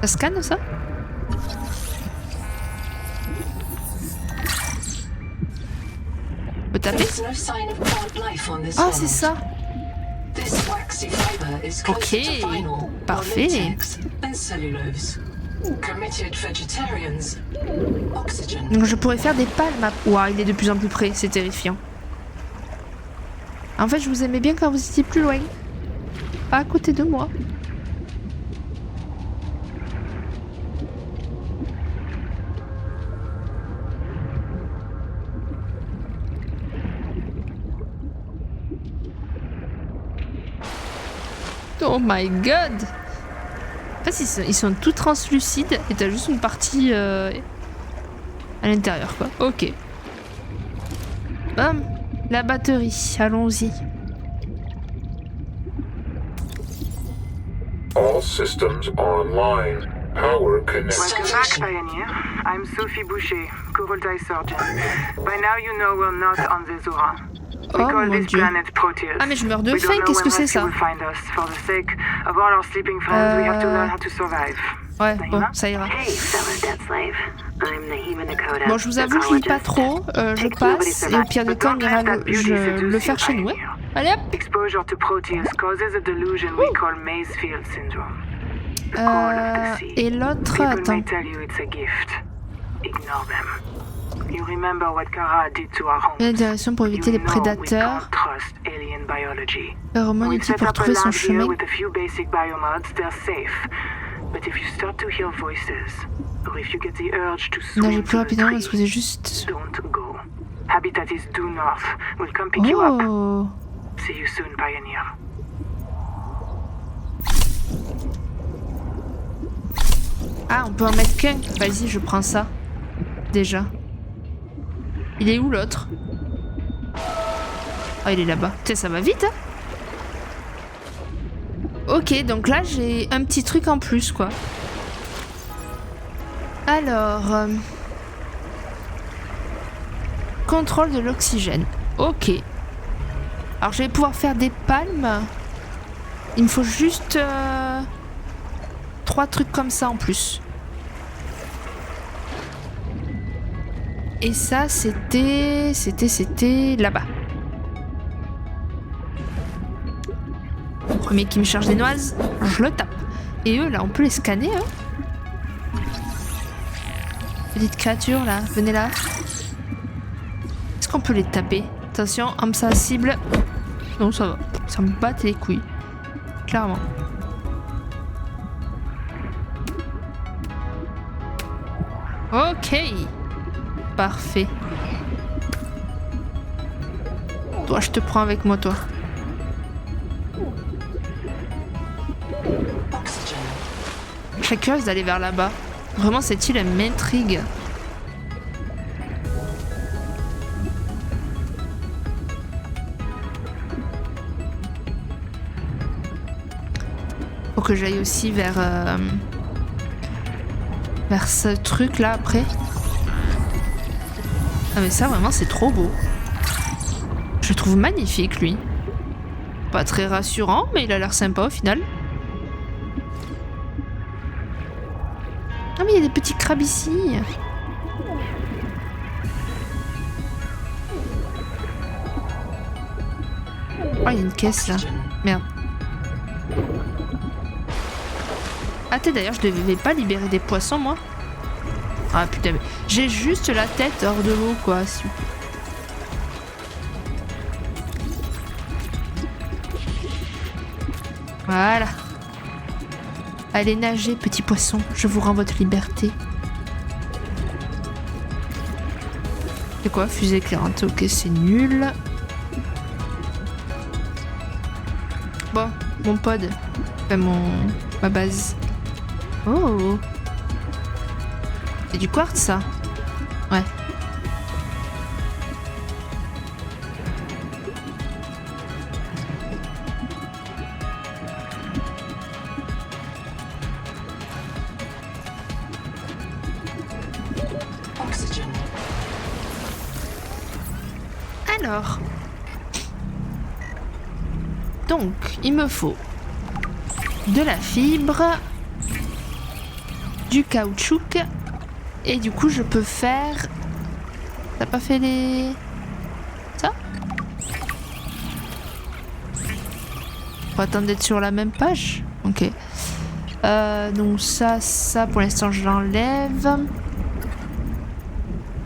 Speaker 1: Ça scanne, ça? On peut taper? Ah, c'est ça. Ok, parfait. Donc je pourrais faire des palmes. Ouah, il est de plus en plus près, c'est terrifiant. En fait, je vous aimais bien quand vous étiez plus loin. Pas à côté de moi. Oh my god! En fait, ils sont tout translucides et t'as juste une partie à l'intérieur, quoi. Ok. Bam! La batterie, allons-y.
Speaker 4: All systems online. Power connected.
Speaker 5: Welcome back, Pioneer. I'm Sophie Boucher, Kurultai surgeon. By now you know we're not on the Zora. We
Speaker 1: Oh
Speaker 5: call
Speaker 1: mon
Speaker 5: this
Speaker 1: dieu.
Speaker 5: planet Proteus.
Speaker 1: Ah mais je meurs de
Speaker 5: We don't
Speaker 1: faim,
Speaker 5: know
Speaker 1: qu'est-ce que
Speaker 5: when
Speaker 1: c'est
Speaker 5: rescue
Speaker 1: ça?
Speaker 5: will find us. For the sake of all our sleeping friends, we have to learn how to survive.
Speaker 1: Ouais, bon, ça ira.
Speaker 6: Hey, fellow debt slave. I'm Nahima Nakota.
Speaker 1: Bon, je vous avoue, je lis pas trop, je passe, et au pire des cas, on ira le faire chez nous, ouais. Allez hop.
Speaker 5: Exposure to Proteus causes a delusion we call Maysfield syndrome. The call of the sea.
Speaker 1: Et l'autre,
Speaker 5: People
Speaker 1: attends.
Speaker 5: may tell you it's a gift. Ignore them. You remember what Kara did to our homes.
Speaker 1: Il y a une direction pour éviter les prédateurs. Phéromones utiles pour trouver son chemin.
Speaker 5: With a few basic biomods, they're safe. But if you start to hear voices, or if you get the urge to swim
Speaker 1: Nagez plus
Speaker 5: to the
Speaker 1: rapidement
Speaker 5: tree,
Speaker 1: parce que c'est juste...
Speaker 5: don't go. Habitat is due north. We'll come pick you up.
Speaker 1: Oh.
Speaker 5: See you soon, Pioneer.
Speaker 1: Ah, on peut en mettre qu'un. Vas-y, je prends ça. Déjà. Il est où l'autre? Ah, il est là-bas. Tiens, ça va vite, hein? Ok, donc là, j'ai un petit truc en plus, quoi. Alors... Contrôle de l'oxygène. Ok. Alors, je vais pouvoir faire des palmes. Il me faut juste... 3 trucs comme ça en plus. Et ça, c'était là-bas. Premier qui me charge des noises, je le tape. Et eux, là, on peut les scanner, hein. Petite créature, là, venez là. Est-ce qu'on peut les taper? Attention, arme ça cible. Non, ça va. Ça me batte les couilles. Clairement. Ok. Parfait. Toi, je te prends avec moi, toi. Je serais curieuse d'aller vers là-bas. Vraiment, cette île, elle m'intrigue. Faut que j'aille aussi vers ce truc-là après. Ah mais ça, vraiment, c'est trop beau. Je le trouve magnifique, lui. Pas très rassurant, mais il a l'air sympa au final. Ah mais il y a des petits crabes ici. Oh, il y a une caisse là. Merde. Ah t'es d'ailleurs, je devais pas libérer des poissons moi. Ah putain, mais j'ai juste la tête hors de l'eau quoi. Voilà. Allez nager, petit poisson, je vous rends votre liberté. C'est quoi, fusée éclairante? Ok, c'est nul. Bon, mon pod. Enfin, ma base. Oh. C'est du quartz, ça? Ouais. Alors, donc, il me faut de la fibre, du caoutchouc, et du coup, je peux faire... T'as pas fait les... Ça? Faut attendre d'être sur la même page? Ok. Donc ça, pour l'instant, je l'enlève.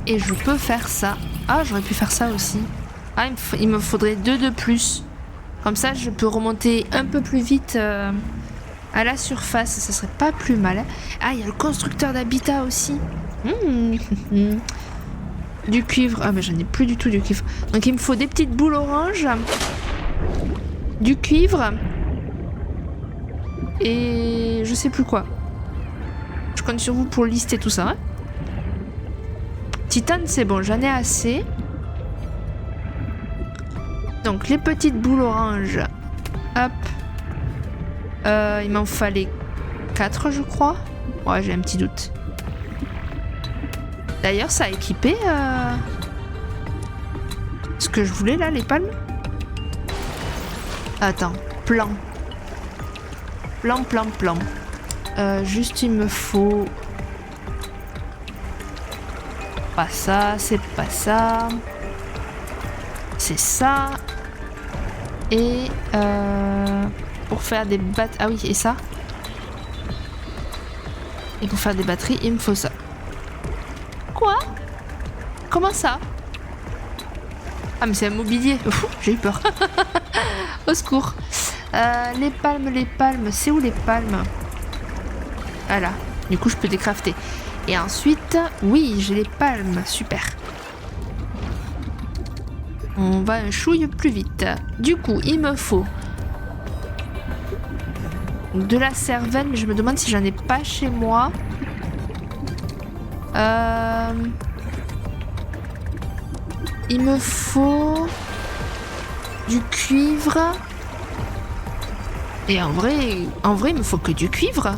Speaker 1: Et je peux faire ça. Ah, j'aurais pu faire ça aussi. Ah, il me faudrait 2 de plus. Comme ça, je peux remonter un peu plus vite à la surface. Ça serait pas plus mal. Ah, il y a le constructeur d'habitat aussi. Du cuivre. Ah, mais j'en ai plus du tout du cuivre. Donc, il me faut des petites boules oranges. Du cuivre. Et je sais plus quoi. Je compte sur vous pour lister tout ça. Hein. Titane, c'est bon, j'en ai assez. Donc, les petites boules oranges. Hop. Il m'en fallait 4, je crois. Ouais, j'ai un petit doute. D'ailleurs, ça a équipé ce que je voulais, là, les palmes. Attends, plan. Plan. Juste il me faut... Pas ça, c'est pas ça. C'est ça. Et pour faire des batteries... Ah oui, et ça. Et pour faire des batteries, il me faut ça. Quoi? Comment ça? Ah mais c'est un mobilier. J'ai eu peur. Au secours. Les palmes. C'est où les palmes? Voilà. Du coup, je peux décrafter. Et ensuite, oui, j'ai les palmes. Super. On va un chouille plus vite. Du coup, il me faut de la cervelle, mais je me demande si j'en ai pas chez moi. Il me faut du cuivre. Et en vrai, il me faut que du cuivre.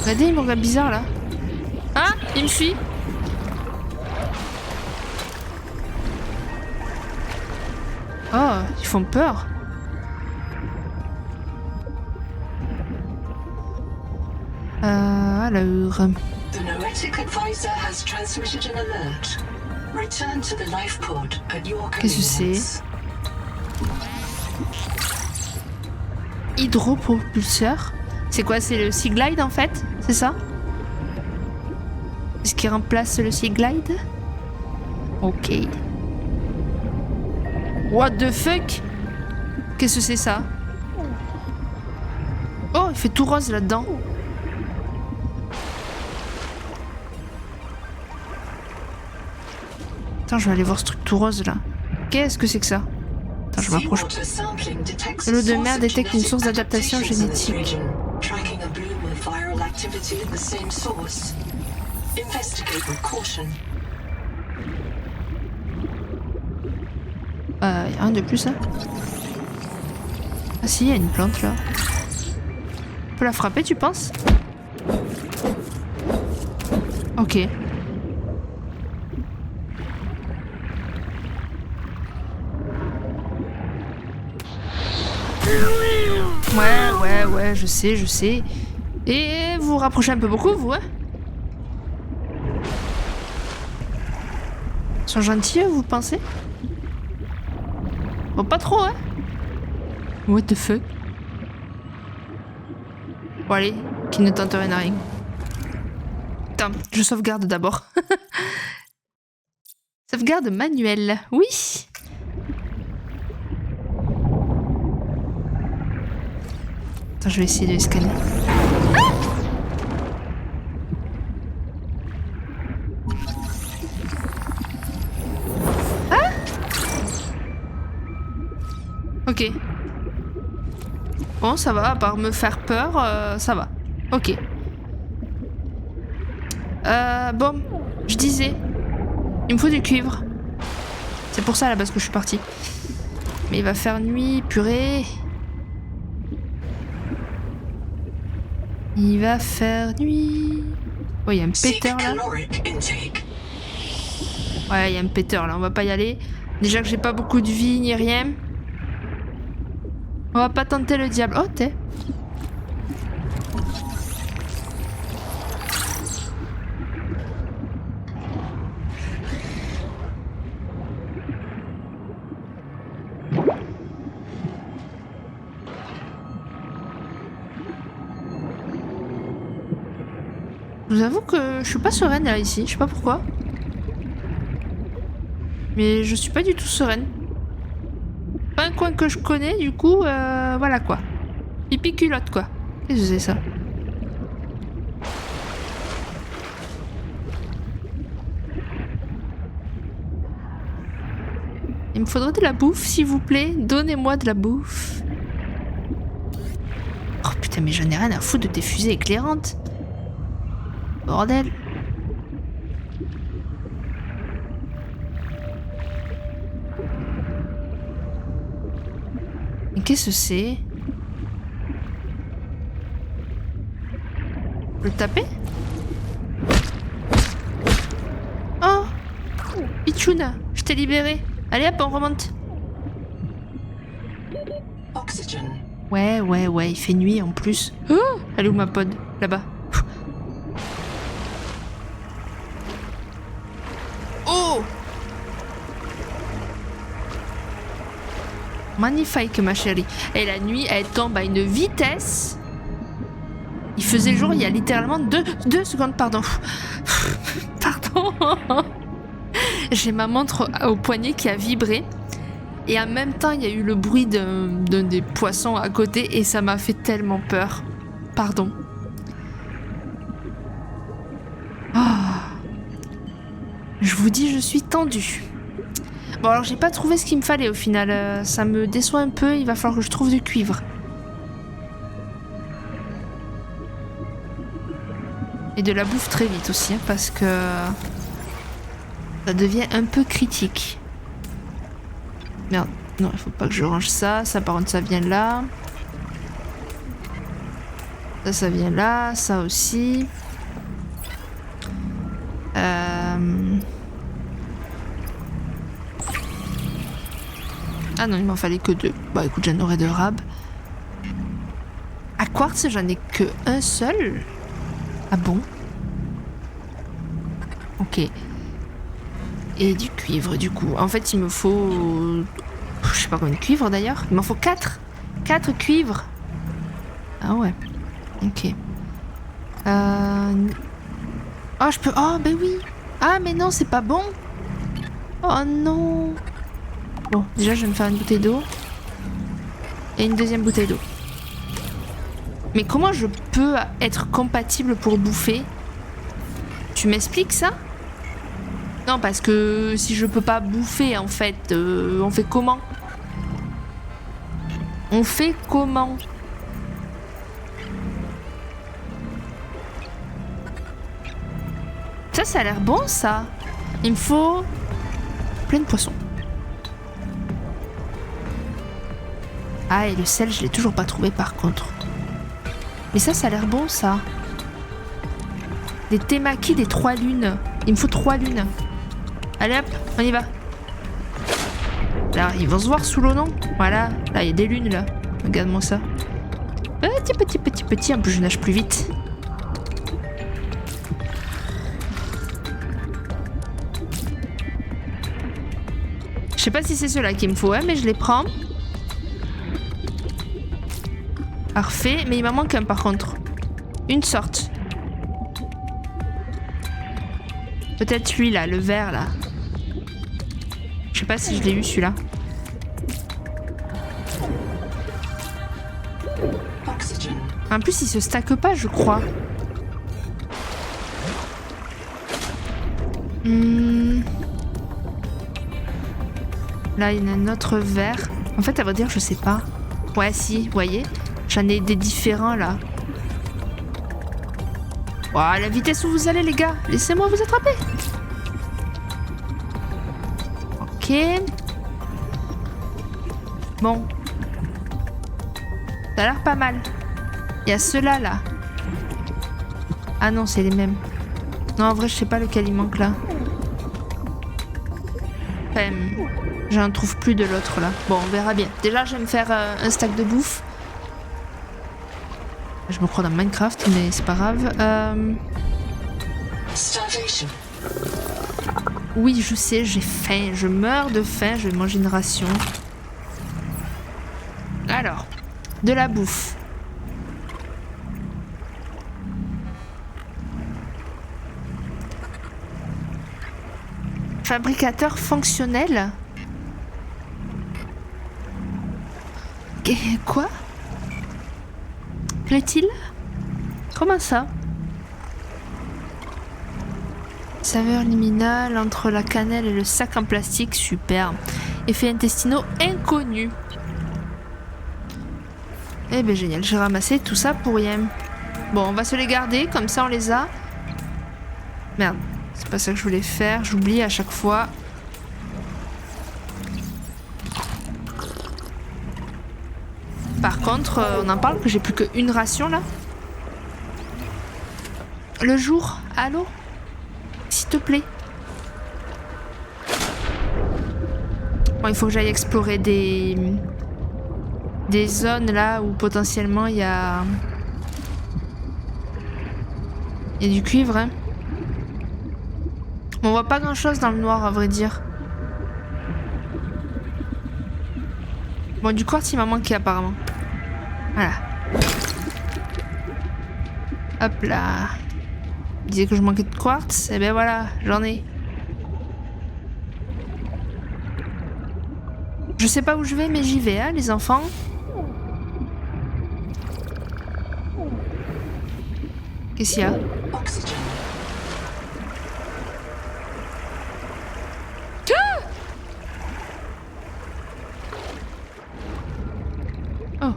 Speaker 1: Regardez, il me regarde bizarre là. Ah, il me suit. Oh, ils font peur. Alors...
Speaker 2: The Noetic Advisor has transmitted an alert. Return to the life pod at your
Speaker 1: Qu'est-ce que
Speaker 2: convenience.
Speaker 1: c'est? Hydropropulseur. C'est quoi? C'est le Sea Glide en fait? C'est ça? Est-ce qu'il remplace le Sea Glide? Ok. What the fuck? Qu'est-ce que c'est ça? Oh, il fait tout rose là-dedans. Attends, je vais aller voir ce truc tout rose là. Qu'est-ce que c'est que ça? Attends, je m'approche. L'eau de mer détecte une source d'adaptation génétique. Y a rien de plus, hein? Ah si, y a une plante là. On peut la frapper, tu penses? Ok. Ouais, je sais. Et vous vous rapprochez un peu beaucoup, vous, hein? Ils sont gentils, vous pensez? Bon, pas trop, hein? What the fuck? Bon, allez, qui ne tente rien à rien. Attends, je sauvegarde d'abord. Sauvegarde manuelle, oui! Attends, je vais essayer de les scanner. Ah! Ok. Bon, ça va, à part me faire peur, ça va. Ok. Bon, je disais, il me faut du cuivre. C'est pour ça à la base que je suis partie. Mais il va faire nuit, purée. Il va faire nuit. Oh, il y a un péteur là. Ouais, il y a un péteur là, on va pas y aller. Déjà que j'ai pas beaucoup de vie ni rien. On va pas tenter le diable. Oh, t'es. Je vous avoue que je suis pas sereine là ici, je sais pas pourquoi. Mais je suis pas du tout sereine. Pas un coin que je connais, du coup, voilà quoi. Pipi culotte quoi. Qu'est-ce que c'est ça? Il me faudrait de la bouffe, s'il vous plaît. Donnez-moi de la bouffe. Oh putain, mais j'en ai rien à foutre de tes fusées éclairantes. Bordel. Mais qu'est-ce que c'est? Je peux le taper? Oh! Pichouna, je t'ai libéré. Allez hop, on remonte. Ouais, il fait nuit en plus. Oh, elle est où ma pod? Là-bas. Oh! Magnifique, ma chérie. Et la nuit, elle tombe à une vitesse. Il faisait jour il y a littéralement 2 secondes, pardon. Pardon. J'ai ma montre au poignet qui a vibré. Et en même temps, il y a eu le bruit d'un des poissons à côté et ça m'a fait tellement peur. Pardon. Oh. Je vous dis, je suis tendue. Bon, alors j'ai pas trouvé ce qu'il me fallait au final. Ça me déçoit un peu, il va falloir que je trouve du cuivre. Et de la bouffe très vite aussi, hein, parce que ça devient un peu critique. Merde, non, il faut pas que je range ça. Ça, par contre, ça vient là. Ça vient là. Ça aussi. Ah non, il m'en fallait que 2. Bah écoute, j'en aurai 2 rab. À quartz, j'en ai que un seul. Ah bon? Ok. Et du cuivre, du coup. En fait, il me faut... Je sais pas combien de cuivre, d'ailleurs. Il m'en faut 4. 4 cuivres. Ah ouais. Ok. Oh, je peux... Oh, ben oui. Ah, mais non, c'est pas bon. Oh non. Bon, déjà, je vais me faire une bouteille d'eau. Et une deuxième bouteille d'eau. Mais comment je peux être compatible pour bouffer? Tu m'expliques ça? Non, parce que si je peux pas bouffer, en fait, on fait comment? On fait comment? Ça a l'air bon, ça. Il me faut plein de poissons. Ah, et le sel, je l'ai toujours pas trouvé, par contre. Mais ça a l'air bon, ça. Des temaki des 3 lunes. Il me faut 3 lunes. Allez hop, on y va. Là, ils vont se voir sous l'eau, non? Voilà, là, il y a des lunes, là. Regarde-moi ça. Petit. En plus, je nage plus vite. Je sais pas si c'est ceux-là qu'il me faut, hein, mais je les prends. Parfait, mais il m'en manque un, par contre. Une sorte. Peut-être lui, là, le vert, là. Je sais pas si je l'ai eu, celui-là. En plus, il se stacke pas, je crois. Là, il y en a un autre vert. En fait, à vrai dire, je sais pas. Ouais, si, vous voyez. J'en ai des différents, là. Ouah, la vitesse où vous allez, les gars. Laissez-moi vous attraper. Ok. Bon. Ça a l'air pas mal. Il y a ceux-là, là. Ah non, c'est les mêmes. Non, en vrai, je sais pas lequel il manque, là. Enfin, j'en trouve plus de l'autre, là. Bon, on verra bien. Déjà, je vais me faire un stack de bouffe. Je me crois dans Minecraft, mais c'est pas grave. Oui, je sais, j'ai faim. Je meurs de faim, je vais manger une ration. Alors, de la bouffe. Fabricateur fonctionnel. Quoi? Plaît-il? Comment ça? Saveur liminale entre la cannelle et le sac en plastique, super. Effets intestinaux inconnus. Eh ben génial, j'ai ramassé tout ça pour rien. Bon, on va se les garder, comme ça on les a. Merde, c'est pas ça que je voulais faire, j'oublie à chaque fois. Par contre, on en parle que j'ai plus qu'une ration là. Le jour, allô? S'il te plaît. Bon, il faut que j'aille explorer des des zones là où potentiellement il y a du cuivre. Hein. On voit pas grand chose dans le noir à vrai dire. Bon, du quartz il m'a manqué apparemment. Voilà. Hop là. Il disait que je manquais de quartz. Et ben voilà, j'en ai. Je sais pas où je vais, mais j'y vais, hein, les enfants. Qu'est-ce qu'il y a?
Speaker 2: Oxygen.
Speaker 1: Oh.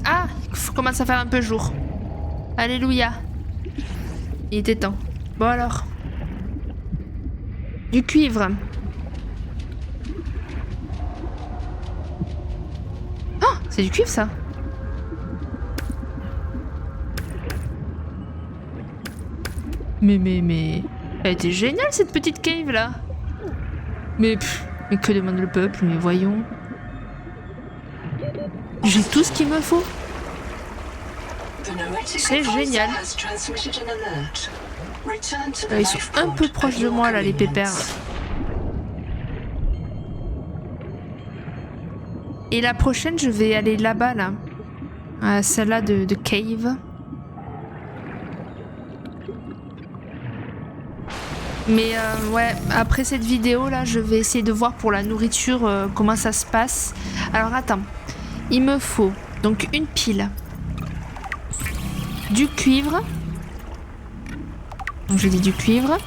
Speaker 1: Ah, il commence à faire un peu jour. Alléluia. Il était temps. Bon alors. Du cuivre. Ah, c'est du cuivre ça. Mais... Elle était géniale cette petite cave là. Mais que demande le peuple? Mais voyons. J'ai tout ce qu'il me faut. C'est génial. Ils sont un peu proches de moi là, les pépères. Et la prochaine, je vais aller là-bas là. À celle-là de cave. Mais ouais, après cette vidéo là, je vais essayer de voir pour la nourriture comment ça se passe. Alors attends, il me faut donc une pile, du cuivre. Donc je dis du cuivre.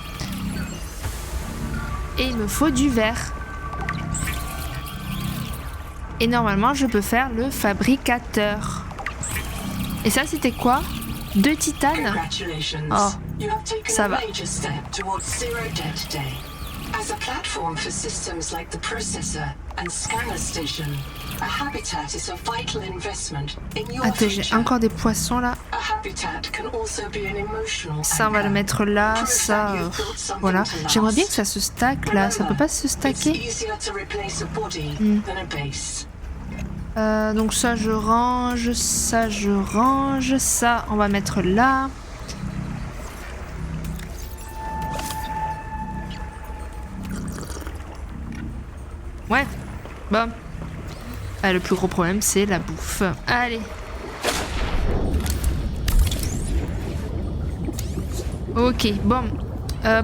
Speaker 1: Et il me faut du verre. Et normalement, je peux faire le fabricateur. Et ça, c'était quoi? 2 titanes? Oh, ça va.
Speaker 2: As a platform for systems like the processor and scanner station, a habitat is a vital investment in your
Speaker 1: Attends, j'ai
Speaker 2: future.
Speaker 1: encore des poissons là.
Speaker 2: A habitat can also be an emotional
Speaker 1: Ça, on va le
Speaker 2: anchor.
Speaker 1: mettre là,
Speaker 2: Prove
Speaker 1: ça.
Speaker 2: that you've built something
Speaker 1: Voilà.
Speaker 2: to
Speaker 1: J'aimerais bien
Speaker 2: last.
Speaker 1: que ça se stack là. Ça peut pas se
Speaker 2: It's
Speaker 1: stacker?
Speaker 2: easier to replace a body than a base.
Speaker 1: Donc ça, je range. Ça, je range. Ça, on va mettre là. Ouais. Bon. Ah, le plus gros problème, c'est la bouffe. Allez. Ok, bon.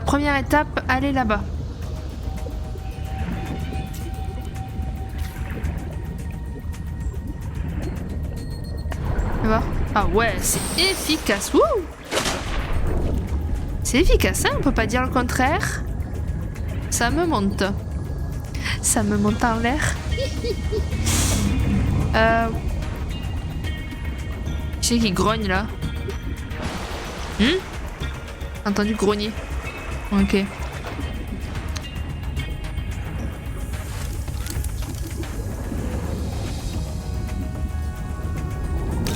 Speaker 1: Première étape, aller là-bas. Tu vois? Ah ouais, c'est efficace. Wouh! C'est efficace, hein? On peut pas dire le contraire. Ça me monte. Ça me monte en l'air. Qui c'est qui grogne là? Entendu grogner. Ok.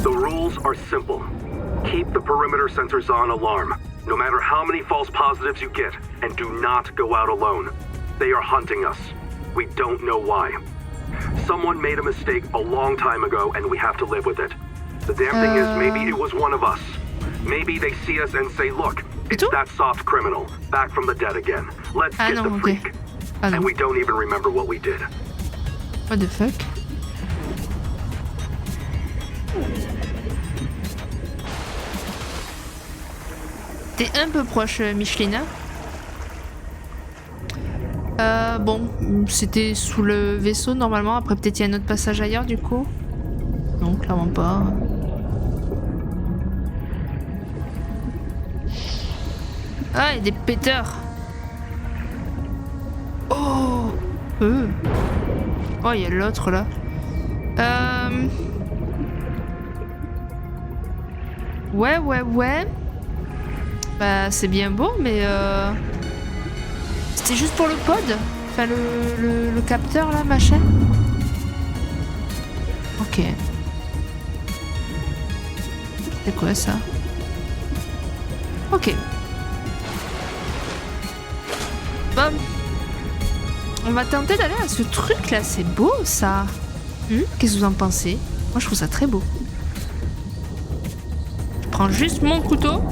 Speaker 7: The rules are simple. Keep the perimeter sensors on alarm, no matter how many false positives you get, and do not go out alone. They are hunting us. We don't know why. Someone made a mistake a long time ago, and we have to live with it. The damn thing is, maybe it was one of us. Maybe they see us and say, look, it's that soft criminal, back from the dead again. Let's get the freak. And we don't even remember what we did.
Speaker 1: What the fuck? T'es un peu proche, Micheline. Bon, c'était sous le vaisseau normalement. Après, peut-être il y a un autre passage ailleurs du coup. Non, clairement pas. Ah, il y a des péteurs. Oh, oh, il y a l'autre là. Ouais. Bah, c'est bien beau, mais c'était juste pour le pod. Enfin, le capteur là, machin. Ok. C'est quoi ça? Ok. Bon. On va tenter d'aller à ce truc là, c'est beau ça. Qu'est-ce que vous en pensez? Moi je trouve ça très beau. Je prends juste mon couteau.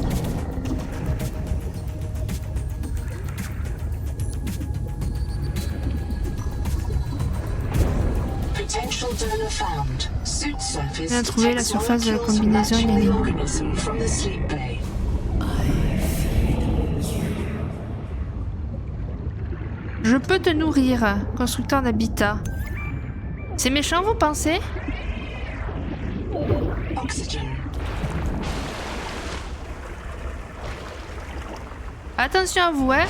Speaker 2: Potential donor found. Suit surface
Speaker 1: On a trouvé la
Speaker 2: detects
Speaker 1: surface de la
Speaker 2: molecules
Speaker 1: combinaison
Speaker 2: matching the
Speaker 1: inanimée.
Speaker 2: organism from the sleep bay.
Speaker 1: Je peux te nourrir, constructeur d'habitat. C'est méchant, vous pensez?
Speaker 2: Oxygen.
Speaker 1: Attention à vous, hein?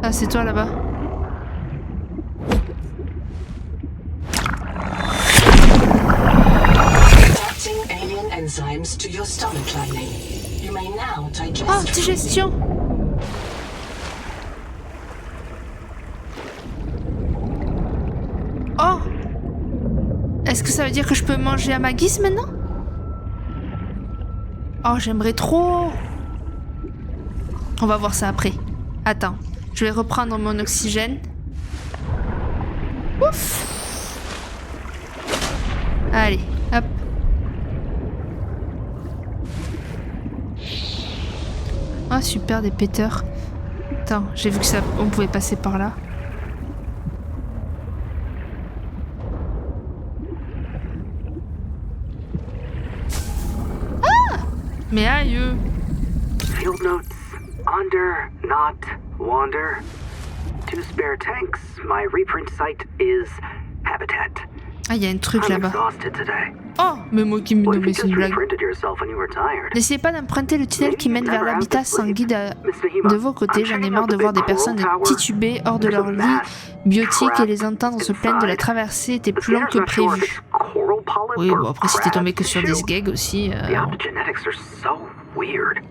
Speaker 1: Ah, c'est toi là-bas.
Speaker 2: Adapting alien enzymes to your stomach lining. You may now digest.
Speaker 1: Oh, digestion! Oh! Est-ce que ça veut dire que je peux manger à ma guise maintenant? Oh, j'aimerais trop! On va voir ça après. Attends, je vais reprendre mon oxygène. Ouf! Allez, hop. Ah, super, des péteurs. Attends, j'ai vu que ça, on pouvait passer par là. Ah! Mais aïe!
Speaker 5: Field notes. Under, not, wander. 2 spare tanks. My reprint site is habitat.
Speaker 1: Ah, il y a un truc
Speaker 5: I'm
Speaker 1: là-bas.
Speaker 5: exhausted today.
Speaker 1: Oh, mais moi qui me
Speaker 5: What if
Speaker 1: nommais,
Speaker 5: you
Speaker 1: c'est
Speaker 5: just
Speaker 1: une blague.
Speaker 5: reprinted yourself when you were tired?
Speaker 1: N'essayez pas d'emprunter le tunnel qui mène vers l'habitat sans guide de vos côtés. J'en ai marre de voir des personnes titubées hors de leur lit biotique et les entendre se plaindre de la traversée était plus longue que prévu. Oui, bon, après si t'es tombé que sur des gags aussi...
Speaker 5: The optogenetics are so weird.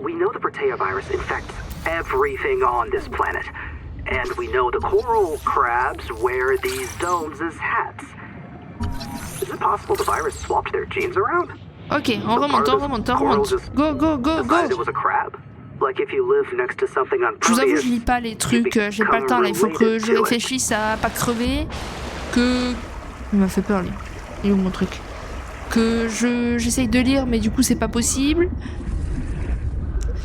Speaker 5: We know the Protea virus infects everything on this planet. And we know the coral crabs wear these domes as hats. Is it possible the virus swapped their genes around?
Speaker 1: Ok, on remonte. Go, go, go, go.
Speaker 5: Decided it was a crab? Like if you live next to something on
Speaker 1: Je vous avoue,
Speaker 5: Proteus,
Speaker 1: je lis pas les trucs, j'ai pas le temps là, il faut que je réfléchisse à pas crever, que... Il m'a fait peur lui. Il est où mon truc? Que j'essaye de lire mais du coup c'est pas possible.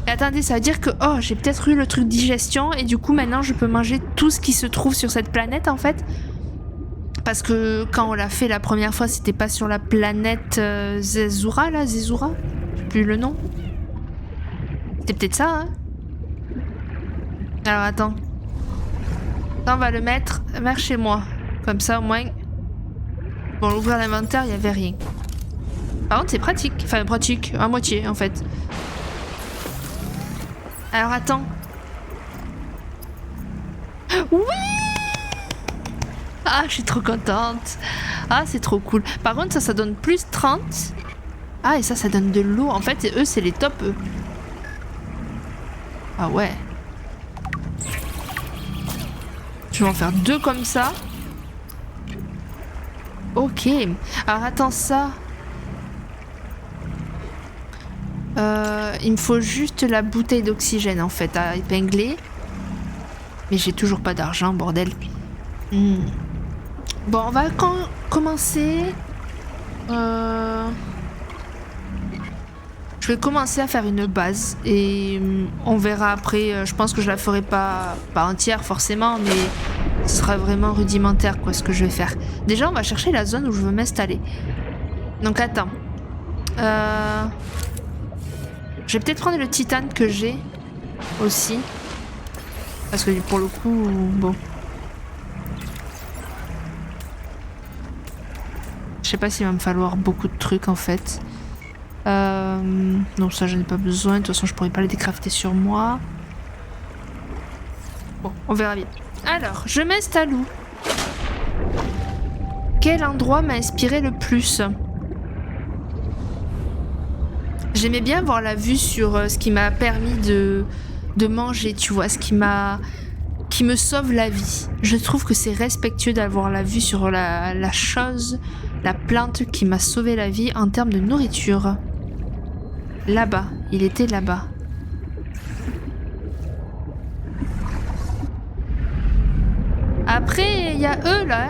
Speaker 1: Et attendez, ça veut dire que... Oh, j'ai peut-être eu le truc digestion et du coup maintenant je peux manger tout ce qui se trouve sur cette planète en fait. Parce que quand on l'a fait la première fois, c'était pas sur la planète Zezura là, Zezura? Je sais plus le nom. C'était peut-être ça, hein? Alors attends. Ça, on va le mettre vers chez moi. Comme ça au moins... Bon, l'ouvrir l'inventaire, il y avait rien. Par contre, c'est pratique. Enfin, pratique, à moitié en fait. Alors attends. Oui! Ah, je suis trop contente. Ah, c'est trop cool. Par contre, ça donne plus 30. Ah, et ça donne de l'eau. En fait, eux, c'est les tops, eux. Ah ouais. Je vais en faire 2 comme ça. Ok. Alors, attends, ça. Il me faut juste la bouteille d'oxygène, en fait, à épingler. Mais j'ai toujours pas d'argent, bordel. Bon, on va commencer... Je vais commencer à faire une base et on verra après. Je pense que je la ferai pas entière forcément, mais ce sera vraiment rudimentaire quoi ce que je vais faire. Déjà, on va chercher la zone où je veux m'installer. Donc attends. Je vais peut-être prendre le titane que j'ai aussi. Parce que pour le coup, bon... Je sais pas s'il va me falloir beaucoup de trucs en fait. Non, ça j'en ai pas besoin. De toute façon, je pourrais pas les décrafter sur moi. Bon, on verra bien. Alors, je m'installe où? Quel endroit m'a inspiré le plus? J'aimais bien voir la vue sur ce qui m'a permis de manger, tu vois, ce qui me sauve la vie. Je trouve que c'est respectueux d'avoir la vue sur la chose, la plante qui m'a sauvé la vie en termes de nourriture. Là-bas. Il était là-bas. Après, il y a eux, là.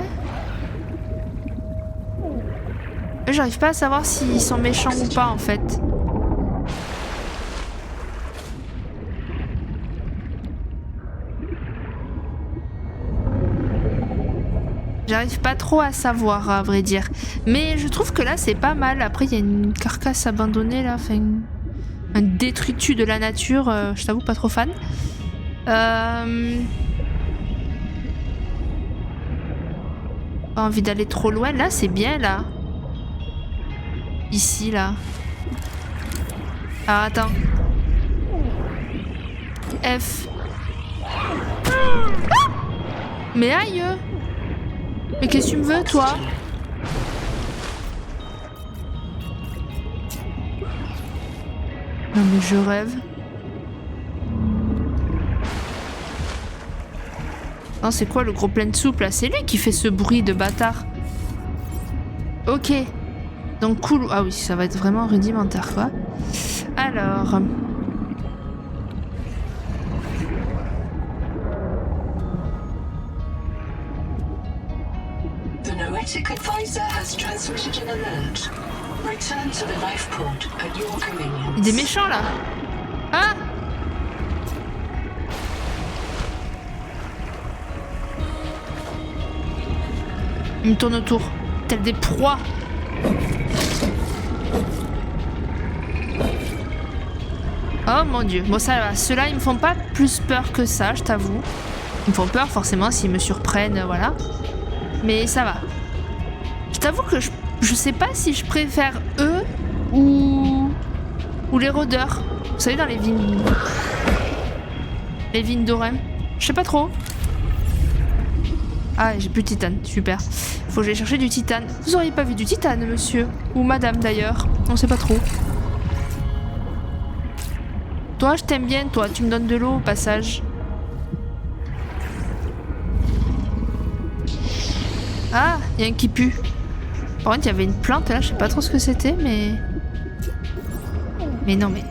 Speaker 1: J'arrive pas à savoir s'ils sont méchants ou pas, en fait. J'arrive pas trop à savoir, à vrai dire. Mais je trouve que là, c'est pas mal. Après, il y a une carcasse abandonnée, là. Enfin, un détritus de la nature. Je t'avoue, pas trop fan. Pas envie d'aller trop loin. Là, c'est bien, là. Ici, là. Ah, attends. F. Ah, mais aïe! Mais qu'est-ce que tu me veux, toi? Non, mais je rêve. Non, c'est quoi le gros plein de soupe, là? C'est lui qui fait ce bruit de bâtard. Ok. Donc, cool. Ah oui, ça va être vraiment rudimentaire, quoi. Alors...
Speaker 2: The Noetic Advisor has transmitted an alert. Return to the life pod at your convenience.
Speaker 1: Il y a des méchants, là. Ah! Il me tourne autour. Tel des proies. Oh mon dieu. Bon, ça va. Ceux-là, ils me font pas plus peur que ça, je t'avoue. Ils me font peur, forcément, s'ils me surprennent, voilà. Mais ça va. Je t'avoue que je sais pas si je préfère eux ou les rôdeurs. Vous savez, dans les vignes... Les vignes d'Orem. Je sais pas trop. Ah, j'ai plus de titane. Super. Faut que j'aille chercher du titane. Vous auriez pas vu du titane, monsieur? Ou madame, d'ailleurs. On sait pas trop. Toi, je t'aime bien, toi. Tu me donnes de l'eau au passage. Ah, il y a un qui pue. Par contre, il y avait une plante là, je sais pas trop ce que c'était, mais... Mais non, mais...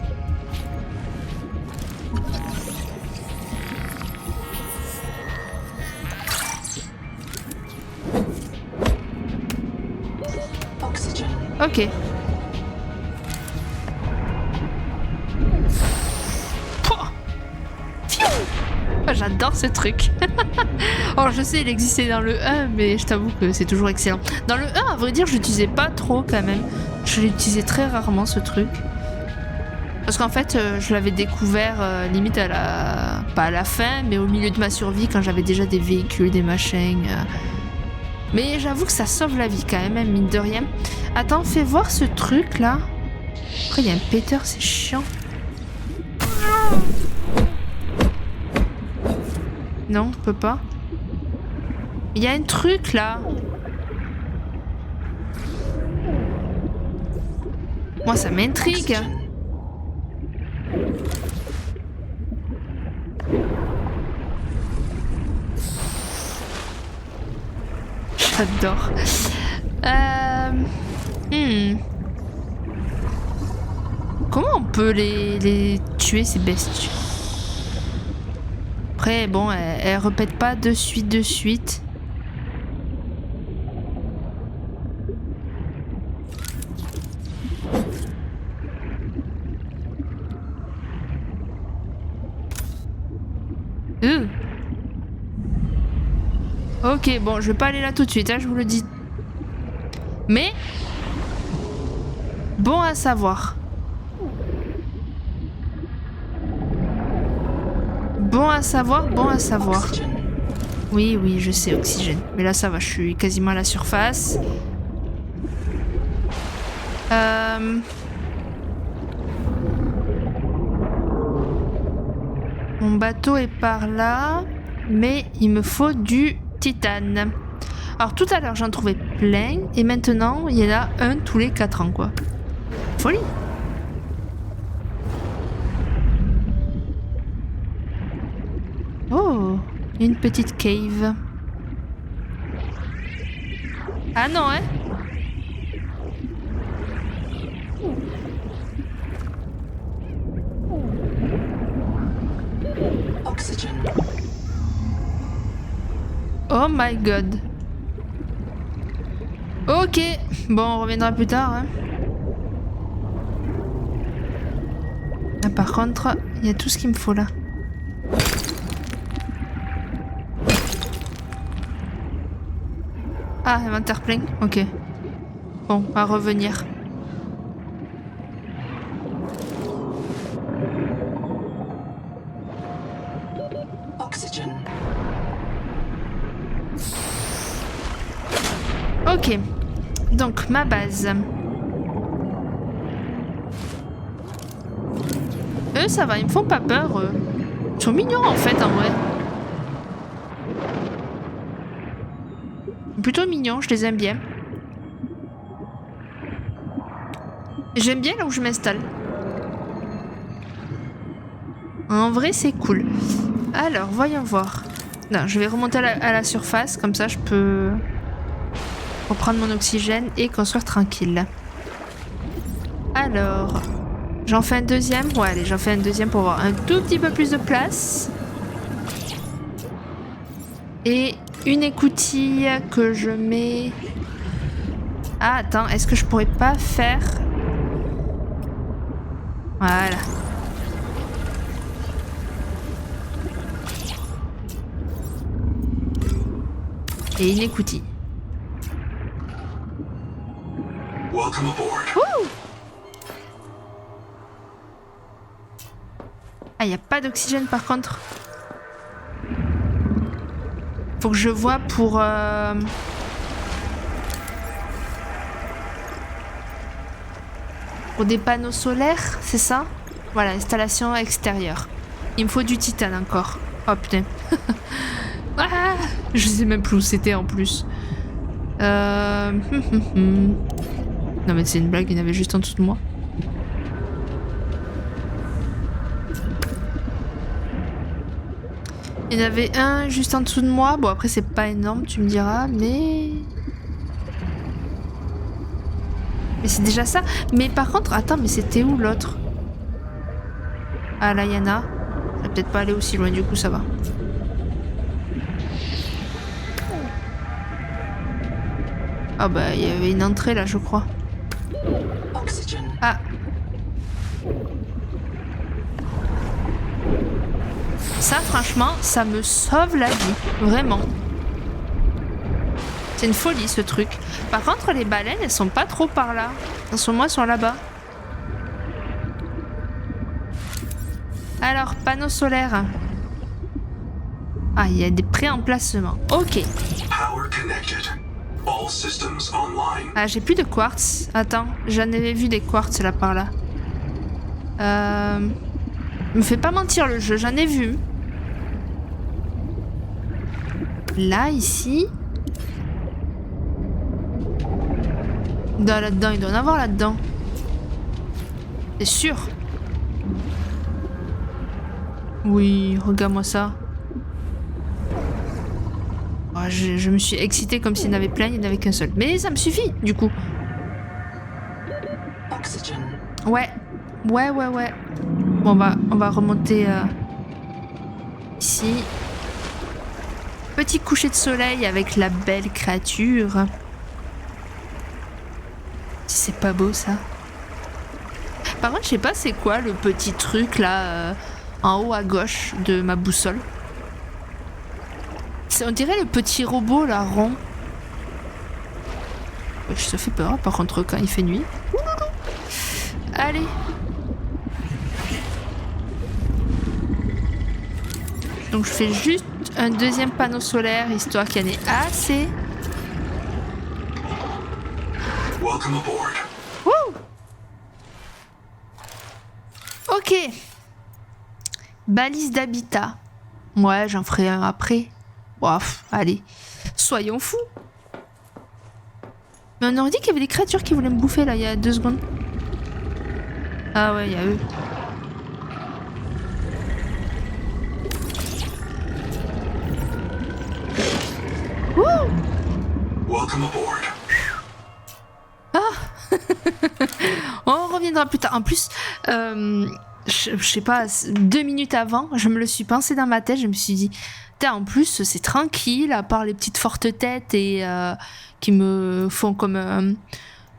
Speaker 2: Oxygen.
Speaker 1: Ok. Pouah. Pfiou. Ah, j'adore ce truc. Oh, je sais, il existait dans le 1, mais je t'avoue que c'est toujours excellent. Dans le 1, à vrai dire, je l'utilisais pas trop quand même. Je l'utilisais très rarement, ce truc. Parce qu'en fait, je l'avais découvert limite à la... Pas à la fin, mais au milieu de ma survie, quand j'avais déjà des véhicules, des machins. Mais j'avoue que ça sauve la vie quand même, mine de rien. Attends, fais voir ce truc là. Après, il y a un péteur, c'est chiant. Non, on peut pas. Il y a un truc là. Moi, ça m'intrigue. J'adore. Comment on peut les tuer, ces bestioles? Après, bon, elle répète pas de suite. Ok, bon, je vais pas aller là tout de suite, hein, je vous le dis. Mais... Bon à savoir. Bon à savoir, bon à savoir. Oui, oui, je sais, oxygène. Mais là, ça va, je suis quasiment à la surface. Mon bateau est par là. Mais il me faut du titane. Alors tout à l'heure, j'en trouvais plein. Et maintenant, il y en a un tous les 4 ans, quoi. Folie. Oh, une petite cave. Ah non, hein?
Speaker 2: Oxygen.
Speaker 1: Oh my god. Ok, bon, on reviendra plus tard. Hein. Ah, par contre, il y a tout ce qu'il me faut là. Ah, inventaire plein, ok. Bon, à revenir.
Speaker 2: Oxygen.
Speaker 1: Ok, donc ma base. Eux, ça va, ils me font pas peur. Ils sont mignons en fait, en vrai. Plutôt mignons, je les aime bien. J'aime bien là où je m'installe. En vrai, c'est cool. Alors, voyons voir. Non, je vais remonter à la surface, comme ça je peux reprendre mon oxygène et construire tranquille. Alors, j'en fais un deuxième. Ouais, allez, j'en fais un deuxième pour avoir un tout petit peu plus de place. Et une écoutille que je mets... Ah, attends, est-ce que je pourrais pas faire... Voilà. Et une écoutille.
Speaker 3: Welcome aboard.
Speaker 1: Ouh! Ah, il n'y a pas d'oxygène par contre. Faut que je vois pour... Pour des panneaux solaires, c'est ça? Voilà, installation extérieure. Il me faut du titane encore. Oh putain. Ah, je sais même plus où c'était en plus. Non mais c'est une blague, il y en avait juste en dessous de moi. Il y en avait un juste en dessous de moi. Bon après c'est pas énorme tu me diras, mais... Mais c'est déjà ça. Mais par contre, attends, mais c'était où l'autre? Ah là, Yana. Je vais peut-être pas aller aussi loin, du coup, ça va. Ah bah, il y avait une entrée là, je crois.
Speaker 2: Oxygen.
Speaker 1: Ah. Ça, franchement, ça me sauve la vie. Vraiment. C'est une folie, ce truc. Par contre, les baleines, elles sont pas trop par là. En ce moment, elles sont là-bas. Alors, panneaux solaires. Ah, il y a des pré-emplacements. Ok.
Speaker 3: Power connected. All systems online.
Speaker 1: Ah, j'ai plus de quartz. Attends, j'en avais vu des quartz là par là. Me fais pas mentir le jeu, j'en ai vu. Là, ici. Là-dedans, il doit en avoir là-dedans. C'est sûr. Oui, regarde-moi ça. Oh, je me suis excitée comme s'il y en avait plein, il n'y en avait qu'un seul. Mais ça me suffit, du coup.
Speaker 2: Oxygen.
Speaker 1: Ouais. Ouais. Bon, on va remonter ici. Petit coucher de soleil avec la belle créature. C'est pas beau, ça. Par contre, je sais pas c'est quoi le petit truc, là, en haut à gauche de ma boussole. On dirait le petit robot, là, rond. Ça fait peur, par contre, quand il fait nuit. Allez. Donc, je fais juste un deuxième panneau solaire, histoire qu'il y en ait assez.
Speaker 3: Welcome aboard.
Speaker 1: Wouh! Ok. Balise d'habitat. Ouais, j'en ferai un après. Ouf, allez. Soyons fous. Mais on aurait dit qu'il y avait des créatures qui voulaient me bouffer là, il y a 2 secondes. Ah ouais, il y a eux. Wouh!
Speaker 3: Welcome aboard.
Speaker 1: On reviendra plus tard. En plus, je sais pas, 2 minutes avant, je me le suis pensé dans ma tête, je me suis dit, en plus c'est tranquille, à part les petites fortes têtes et qui me font comme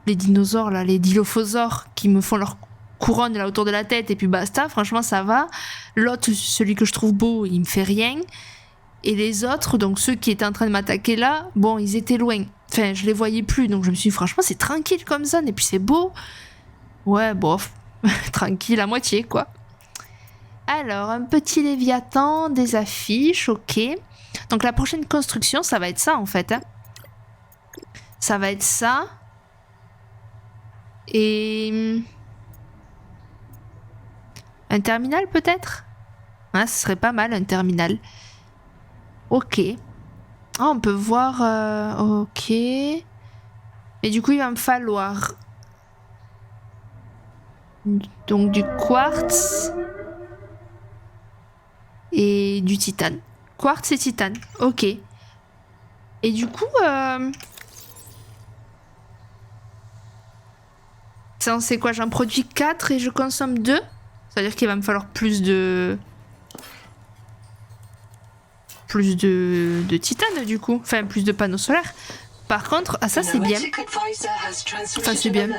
Speaker 1: les dinosaures là, les dilophosaures qui me font leur couronne là autour de la tête et puis basta, franchement ça va. L'autre, celui que je trouve beau, il me fait rien. Et les autres, donc ceux qui étaient en train de m'attaquer là, bon, ils étaient loin. Enfin, je les voyais plus, donc je me suis dit, franchement, c'est tranquille comme zone, et puis c'est beau. Ouais, bof, tranquille à moitié, quoi. Alors, un petit Léviathan, des affiches, ok. Donc la prochaine construction, ça va être ça, en fait. Hein. Ça va être ça. Et... un terminal, peut-être ? Hein, ce serait pas mal, un terminal. Ok. Ah, on peut voir... ok. Et du coup, il va me falloir... donc du quartz... et du titane. Quartz et titane. Ok. Et du coup... c'est quoi? J'en produis 4 et je consomme 2. C'est-à-dire qu'il va me falloir plus de titane du coup, enfin plus de panneaux solaires. Par contre, ah ça c'est bien. Enfin c'est bien.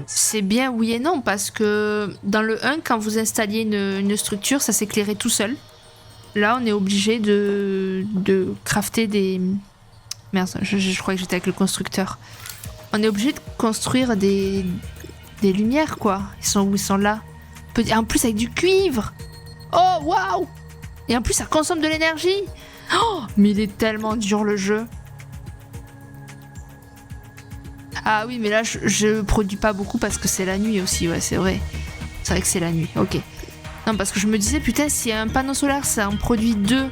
Speaker 1: C'est bien oui et non parce que dans le 1, quand vous installiez une structure, ça s'éclairait tout seul. Là, on est obligé de crafter des... Merde, je crois que j'étais avec le constructeur. On est obligé de construire des lumières quoi. Ils sont où? Ils sont là. En plus avec du cuivre. Oh waouh! Et en plus ça consomme de l'énergie. Oh, mais il est tellement dur le jeu. Ah oui mais là je produis pas beaucoup parce que c'est la nuit aussi, ouais c'est vrai. C'est vrai que c'est la nuit, ok. Non parce que je me disais putain si un panneau solaire ça en produit 2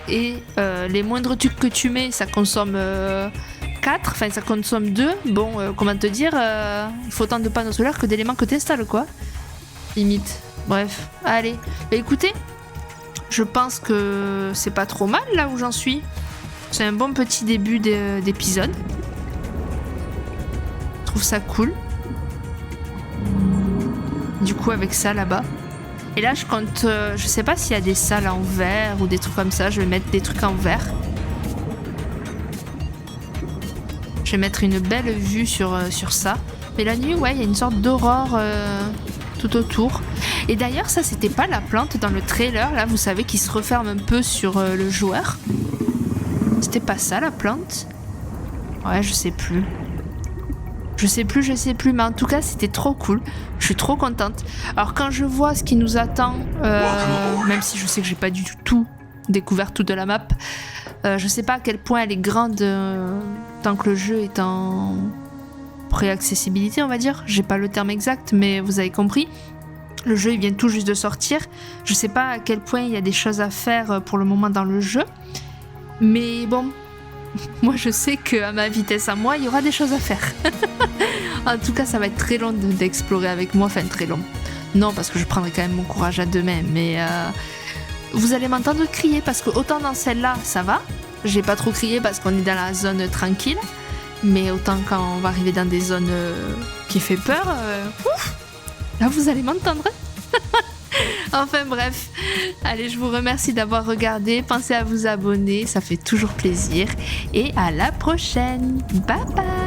Speaker 1: et les moindres trucs que tu mets ça consomme 4, enfin ça consomme 2, bon comment te dire, il faut autant de panneaux solaires que d'éléments que t'installes quoi. Limite. Bref, allez. Bah écoutez, je pense que c'est pas trop mal là où j'en suis. C'est un bon petit début d'épisode. Je trouve ça cool. Du coup avec ça là-bas. Et là je compte, je sais pas s'il y a des salles en verre ou des trucs comme ça, je vais mettre des trucs en verre. Je vais mettre une belle vue sur ça. Mais la nuit, ouais, il y a une sorte d'aurore tout autour. Et d'ailleurs, ça, c'était pas la plante dans le trailer, là, vous savez, qui se referme un peu sur le joueur. C'était pas ça, la plante? Ouais, je sais plus. Je sais plus, mais en tout cas, c'était trop cool. Je suis trop contente. Alors, quand je vois ce qui nous attend, même si je sais que j'ai pas du tout découvert toute la map, je sais pas à quel point elle est grande tant que le jeu est en pré-accessibilité, on va dire. J'ai pas le terme exact, mais vous avez compris. Le jeu il vient tout juste de sortir. Je sais pas à quel point il y a des choses à faire pour le moment dans le jeu. Mais bon, moi je sais qu'à ma vitesse à moi, il y aura des choses à faire. En tout cas, ça va être très long d'explorer avec moi. Enfin, très long. Non, parce que je prendrai quand même mon courage à deux mains. Mais vous allez m'entendre crier parce que autant dans celle-là, ça va. J'ai pas trop crié parce qu'on est dans la zone tranquille. Mais autant quand on va arriver dans des zones qui fait peur, ouf, là vous allez m'entendre. Enfin bref, allez, je vous remercie d'avoir regardé. Pensez à vous abonner, ça fait toujours plaisir. Et à la prochaine. Bye bye.